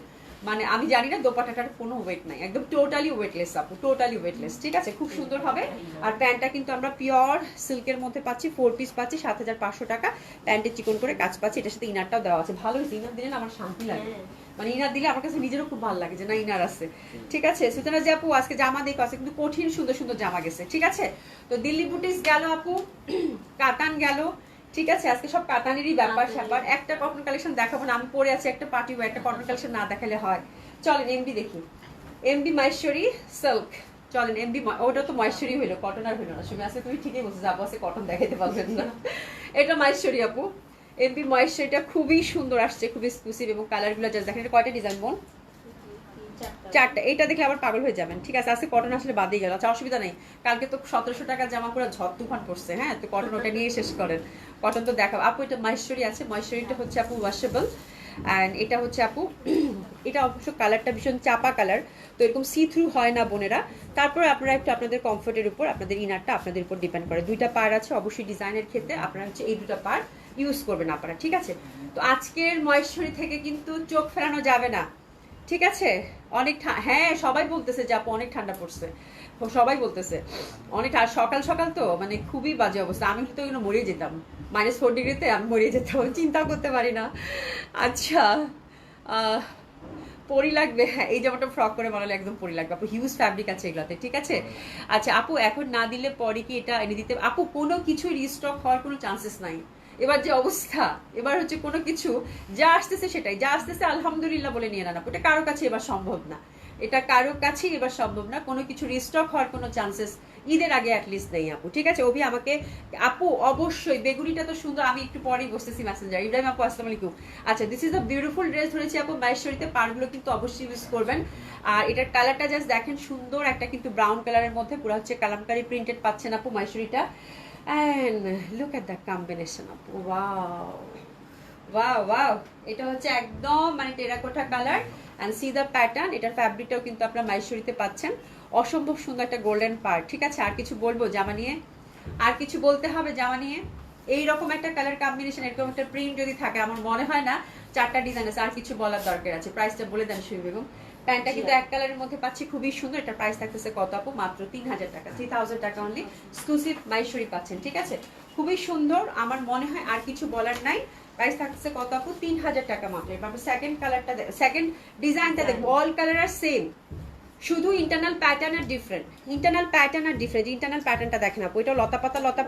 মানে আমি জানি না দোপাট্টাটার কোনো ওয়েট নাই, একদম টোটালি ওয়েটলেস আপু, টোটালি ওয়েটলেস, ঠিক আছে, খুব সুন্দর হবে। আর প্যান্টটা কিন্তু আমরা পিওর সিল্কের মধ্যে পাচ্ছি, 4 পিস পাচ্ছি, 7,500 টাকা। প্যান্টে চিকন করে কাজ পাচ্ছি, এটার সাথে ইনারটাও দেওয়া আছে। ভালো হয়েছে, ইনার দিলে না আমার শান্তি লাগে, মানে ইনার দিলে আমার কাছে নিজেরও খুব ভালো লাগে যে না ইনার আছে, ঠিক আছে। সুতরাং যে আপু আজকে জামা দেখো আছে কিন্তু কঠিন সুন্দর সুন্দর জামা গেছে, ঠিক আছে। তো দিল্লি বুটিস গেল আপু, কাতান গেল, ঠিক আছে। আজকে সব কাতানেরই ব্যাপার স্যাপার। একটা কটন কালেকশন দেখাবো না, আমি পরে আছি একটা পার্টি ওয়্যার, একটা কটন কালেকশন না দেখালে হয়। চলেন এমবি দেখি, এমবি মহেশ্বরী সিল্ক, চলেন এমবি। ওটা তো মহেশ্বরী হইলো, কটন আর হইলো না। শুনে আছে তুমি ঠিকই বলছো, যাবো আছে কটন দেখাইতে পারবেন না। এটা মহেশ্বরী আপু, এমবি মহেশ্বরীটা খুবই সুন্দর আসছে, খুবই এক্সক্লুসিভ এবং কালারগুলো জাস্ট দেখেন। এটা কয়টা ডিজাইন বোন? 4টা। এইটা দেখলে আবার পাগল হয়ে যাবেন, ঠিক আছে। আজকে কটন আসলে বাদই গেল, আচ্ছা অসুবিধা নেই। কালকে তো 1700 টাকার জামা পুরো ঝড় তুফান পড়ছে, হ্যাঁ, তো কটন ওটা নিয়ে শেষ করেন। কটন তো দেখাবো আপু। এটা মহেশ্বরী আছে, মহেশ্বরীটা হচ্ছে আপু ওয়াশেবল, অ্যান্ড এটা হচ্ছে আপু এটা অবশ্য কালারটা ভীষণ চাপা কালার, তো এরকম সি থ্রু হয় না বোনেরা। তারপরে আপনারা একটু আপনাদের কমফোর্টের উপর, আপনাদের ইনারটা আপনাদের উপর ডিপেন্ড করে। 2টা পার আছে অবশ্যই ডিজাইনের ক্ষেত্রে, আপনারা হচ্ছে এই 2টা পার ইউজ করবেন আপনারা, ঠিক আছে। তো আজকের মহেশ্বরী থেকে কিন্তু চোখ ফেরানো যাবে না, ঠিক আছে। অনেক হ্যাঁ সবাই বলতেছে যে আপু অনেক ঠান্ডা পড়ছে, সবাই বলতেছে অনেক। আর সকাল সকাল তো মানে খুবই বাজে অবস্থা, আমি তো এগুলো মরিয়ে যেতাম, -4 ডিগ্রিতে আমি মরিয়ে যেতাম, চিন্তা করতে পারি না। আচ্ছা পরি লাগবে, হ্যাঁ এই জামাটা ফ্রক করে বানালে একদম পরি লাগবে আপু, হিউজ ফ্যাব্রিক আছে এগুলাতে, ঠিক আছে। আচ্ছা আপু এখন না দিলে পরে কি এটা এনে দিতে? আপু কোনো কিছুই রিস্টক হওয়ার কোনো চান্সেস নাই। এবার যে অবস্থা, এবার হচ্ছে কোনো কিছু যা আসতেছে সেটাই, যা আসতেছে আলহামদুলিল্লাহ বলে নিয়ে নেন আপু। এটা কারো কাছে এবার সম্ভব না, এটা কারো কাছেই এবার সম্ভব না। কোনো কিছু রিস্টক হওয়ার কোনো চান্সেস ঈদের আগে অ্যাটলিস্ট নেই আপু, ঠিক আছে। অভি আমাকে আপু অবশ্যই বেগুনিটা তো সুন্দর, আমি একটু পরেই বসতেছি মেসেঞ্জার। ইব্রাহিম আপু আসসালামু আলাইকুম। আচ্ছা this is a beautiful dress ধরেছি আপু, মহেশ্বরীতে পারগুলো কিন্তু অবশ্যই ইউজ করবেন। আর এটার কালারটা জাস্ট দেখেন, সুন্দর একটা কিন্তু ব্রাউন কালারের মধ্যে পুরো হচ্ছে কালামকারি প্রিন্টেড পাচ্ছেন আপু মহেশ্বরীটা। And look at that combination আপু, wow wow wow, এটা হচ্ছে একদম মানে terracotta colour and see the pattern। এটার ফ্যাব্রিকটাও কিন্তু আপনারা মহেশ্বরীতে পাচ্ছেন, অসম্ভব সুন্দর একটা গোল্ডেন পার্ট, ঠিক আছে। আর কিছু বলবো জামা নিয়ে? আর কিছু বলতে হবে জামা নিয়ে? এইরকম একটা কালার কম্বিনেশন, এরকম একটা প্রিন্ট যদি থাকে, আমার মনে হয় না 4টা ডিজাইন আছে, আর কিছু বলার দরকার আছে। প্রাইসটা বলে দেন সুমি বেগম। প্যান্টটা কিন্তু এক কালারের মধ্যে পাচ্ছি, খুবই সুন্দর। এটা প্রাইস থাকতেছে কত আপু? মাত্র 3000 টাকা, 3000 টাকা অনলি, এক্সক্লুসিভ মহেশ্বরী পাচ্ছেন, ঠিক আছে। খুবই সুন্দর, আমার মনে হয় আর কিছু বলার নাই। প্রাইস থাকতেছে কত আপু? 3000 টাকা মাত্র। এবার সেকেন্ড কালারটা, সেকেন্ড ডিজাইনটা দেখবো, অল কালার আর সেম, শুধু ইন্টারনাল প্যাটার্ন আর ডিফারেন্ট, ইন্টারনাল প্যাটার্ন আর ডিফারেন্ট। ইন্টারনাল প্যাটার্নটা দেখেন আপু, এটা লতা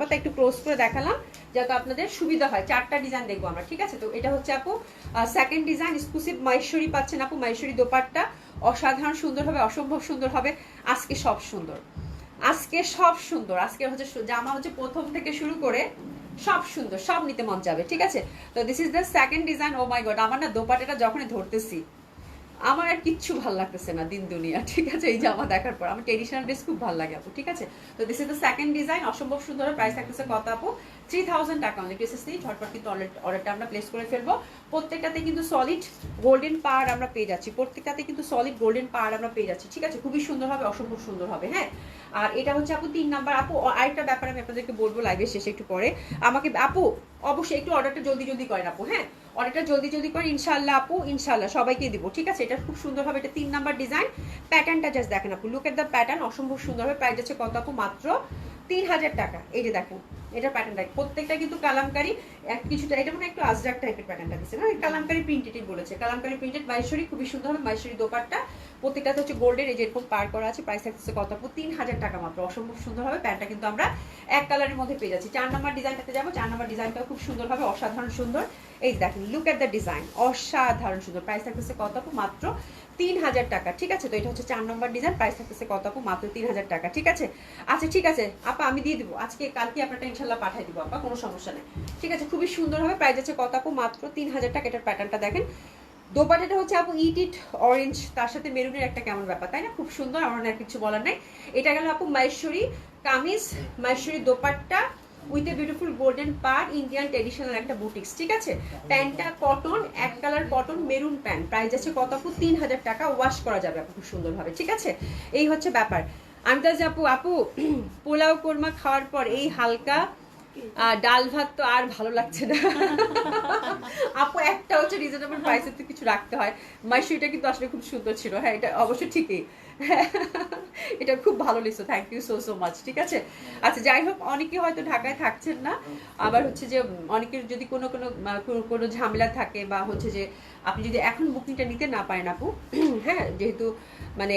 পাতা একটু ক্লোজ করে দেখালাম যাতে আপনাদের সুবিধা হয়। 4টা ডিজাইন দেখবো আমরা, ঠিক আছে। তো এটা হচ্ছে আপু সেকেন্ড ডিজাইন, এক্সক্লুসিভ মহেশ্বরী পাচ্ছেন আপু। মহেশ্বরী দোপাট্টা অসাধারণ সুন্দর হবে, অসম্ভব সুন্দর হবে। আজকে সব সুন্দর, আজকে সব সুন্দর। আজকে হচ্ছে জামা হচ্ছে প্রথম থেকে শুরু করে সব সুন্দর, সব নিতে মন যাবে, ঠিক আছে। তো this is the second design. Oh my god, আমার না দোপাট্টাটা যখনই ধরতেছি আমার আর কিচ্ছু ভালো লাগতেছে না দিন দুনিয়া, ঠিক আছে। এই জামা দেখার পর আমার ট্রেডিশনাল ড্রেস খুব ভালো লাগে আপু, ঠিক আছে। তো this is the second design, অসম্ভব সুন্দর। প্রাইস থাকতেছে কত আপু? 3000 টাকা অনলি। ড্রেসেস নেই ঝটপট কিন্তু অর্ডারটা আমরা প্লেস করে ফেলবো। প্রত্যেকটাতে কিন্তু সলিড গোল্ডেন পার আমরা পেয়ে যাচ্ছি, প্রত্যেকটাতে কিন্তু সলিড গোল্ডেন পার আমরা পেয়ে যাচ্ছি, ঠিক আছে। খুবই সুন্দর হবে, অসম্ভব সুন্দর হবে, হ্যাঁ। আর এটা হচ্ছে আপু 3 নাম্বার। আপু আরেকটা ব্যাপার আমি আপনাদেরকে বলবো লাইভের শেষে একটু পরে, আমাকে আপু অবশ্যই একটু অর্ডারটা জলদি করেন আপু, হ্যাঁ। অর্ডারটা জলদি করে ইনশাআল্লাহ আপু, ইনশাআল্লাহ সবাইকে দিব, ঠিক আছে। এটা খুব সুন্দর হবে, এটা 3 নাম্বার ডিজাইন। প্যাটার্নটা জাস্ট দেখেন আপু, লুক এট দ্য প্যাটার্ন, অসম্ভব সুন্দর হবে। প্রাইস হচ্ছে কত আপু? মাত্র 3000 টাকা। এই যে দেখেন এটা প্যাটার্নটা, প্রত্যেকটা কিন্তু কালামকারী এক কিছুটা, এটা মানে একটু আজরাক টাইপের প্যাটার্নটা দিচ্ছে না, কালামকারী প্রিন্টেড বলেছে, কালামকারী প্রিন্টেড মহেশ্বরী, খুবই সুন্দর হবে। মহেশ্বরী দোপাট্টা প্রত্যেকটাতে হচ্ছে গোল্ডের এই যে এরকম পার করা আছে। প্রাইস থাকছে কত আপু? 3000 টাকা মাত্র, অসম্ভব সুন্দর হবে। প্যান্টটা কিন্তু আমরা এক কালারের মধ্যে পেয়ে যাচ্ছি। 4 নাম্বার ডিজাইনটাতে যাবো। 4 নাম্বার ডিজাইনটাও খুব সুন্দর হবে, অসাধারণ সুন্দর। এই দেখেন, লুক এট দ্য ডিজাইন, অসাধারণ সুন্দর। প্রাইস থাকতেছে কত আপু? মাত্র 3000 টাকা, ঠিক আছে। তো এটা হচ্ছে 4 নম্বর ডিজাইন, প্রাইস থাকতেছে কত আপু? মাত্র 3000 টাকা, ঠিক আছে। আচ্ছা ঠিক আছে আপা, আমি দিয়ে দিব আজকে, কালকে আপনারটা ইনশাল্লাহ পাঠিয়ে দিব আপা, কোনো সমস্যা নেই, ঠিক আছে। খুবই সুন্দর হবে। প্রাইস আছে কত আপু? মাত্র 3000 টাকা। এটার প্যাটার্নটা দেখেন, দোপাট্টাটা হচ্ছে আপু ইট অরেঞ্জ, তার সাথে মেরুনের একটা কেমন ব্যাপার, তাই না? খুব সুন্দর, আমার আর কিছু বলার নাই। এটা গেল আপু Maheshwari kameez, Maheshwari dupatta, with a beautiful golden per Indian traditional একটা বুটিক্স, ঠিক আছে। প্যান্টটা কটন, এক colour cotton maroon pant, price আছে কত আপু? 3000 টাকা, ওয়াশ করা যাবে আপু খুব সুন্দরভাবে, ঠিক আছে। এই হচ্ছে ব্যাপার। আমতাজ আপু, আপু পোলাও কোরমা খাওয়ার পর এই হালকা ডাল ভাত তো আর ভালো লাগছে না। আপু একটা হচ্ছে রিজনেবল প্রাইসে তো কিছু রাখতে হয়। মাইশুইটা কিন্তু আসলে খুব সুন্দর ছিল, হ্যাঁ এটা অবশ্যই ঠিকই। এটা খুব ভালো লিখছো, thank you so so much, ঠিক আছে। আচ্ছা যাই হোক, অনেকে হয়তো ঢাকায় থাকছেন না, আবার হচ্ছে যে অনেকের যদি কোনো কোনো কোনো ঝামেলা থাকে, বা হচ্ছে যে আপনি যদি এখন বুকিংটা নিতে না পারেন আপু, হ্যাঁ যেহেতু মানে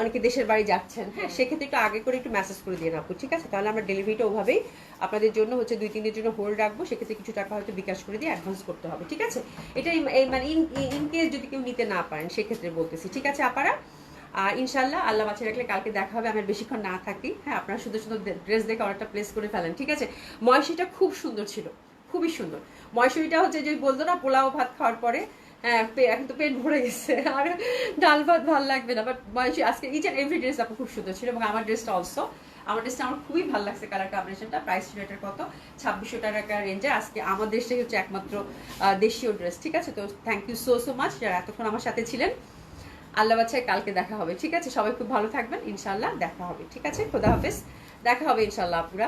অনেকে দেশের বাড়ি যাচ্ছেন, হ্যাঁ সেক্ষেত্রে একটু আগে করে একটু মেসেজ করে দিয়ে আপু, ঠিক আছে। তাহলে আমরা ডেলিভারিটা ওভাবেই আপনাদের জন্য হচ্ছে 2-3 দিনের জন্য হোল্ড রাখবো, সেক্ষেত্রে কিছু টাকা হয়তো বিকাশ করে দিয়ে অ্যাডভান্স করতে হবে, ঠিক আছে। এটা মানে ইন কেস যদি কেউ নিতে না পারেন সেক্ষেত্রে বলতেছি, ঠিক আছে আপারা। আর ইনশাল্লাহ আল্লাহ বাঁচে রাখলে কালকে দেখা হবে, আমার বেশিক্ষণ না থাকি, হ্যাঁ আপনারা সুন্দর সুন্দর ড্রেস দেখে অর্ডারটা প্লেস করে ফেলেন, ঠিক আছে। ময়সিটা খুব সুন্দর ছিল, খুবই সুন্দর। ময়সুরিটা হচ্ছে যে বলতো না পোলাও ভাত খাওয়ার পরে, হ্যাঁ এখন তো পেট ভরে গেছে, আর ডাল ভাত ভালো লাগবে না, বাট ময়সি আজকে ইচ অ্যান্ড এভরি ড্রেস আপু খুব সুন্দর ছিল, এবং আমার ড্রেসটা অলসো, আমার ড্রেসটা আমার খুবই ভালো লাগছে, কালার কম্বিনেশনটা। প্রাইস ছিল এটার কত? 2600 টাকা রেঞ্জে। আজকে আমার দেশটাই হচ্ছে একমাত্র দেশীয় ড্রেস, ঠিক আছে। তো thank you so so much যারা এতক্ষণ আমার সাথে ছিলেন। আল্লাহ বাচ্চায় কালকে দেখা হবে, ঠিক আছে। সবাই খুব ভালো থাকবেন, ইনশাল্লাহ দেখা হবে, ঠিক আছে। খোদা হাফেজ, দেখা হবে ইনশাল্লাহ আপুরা।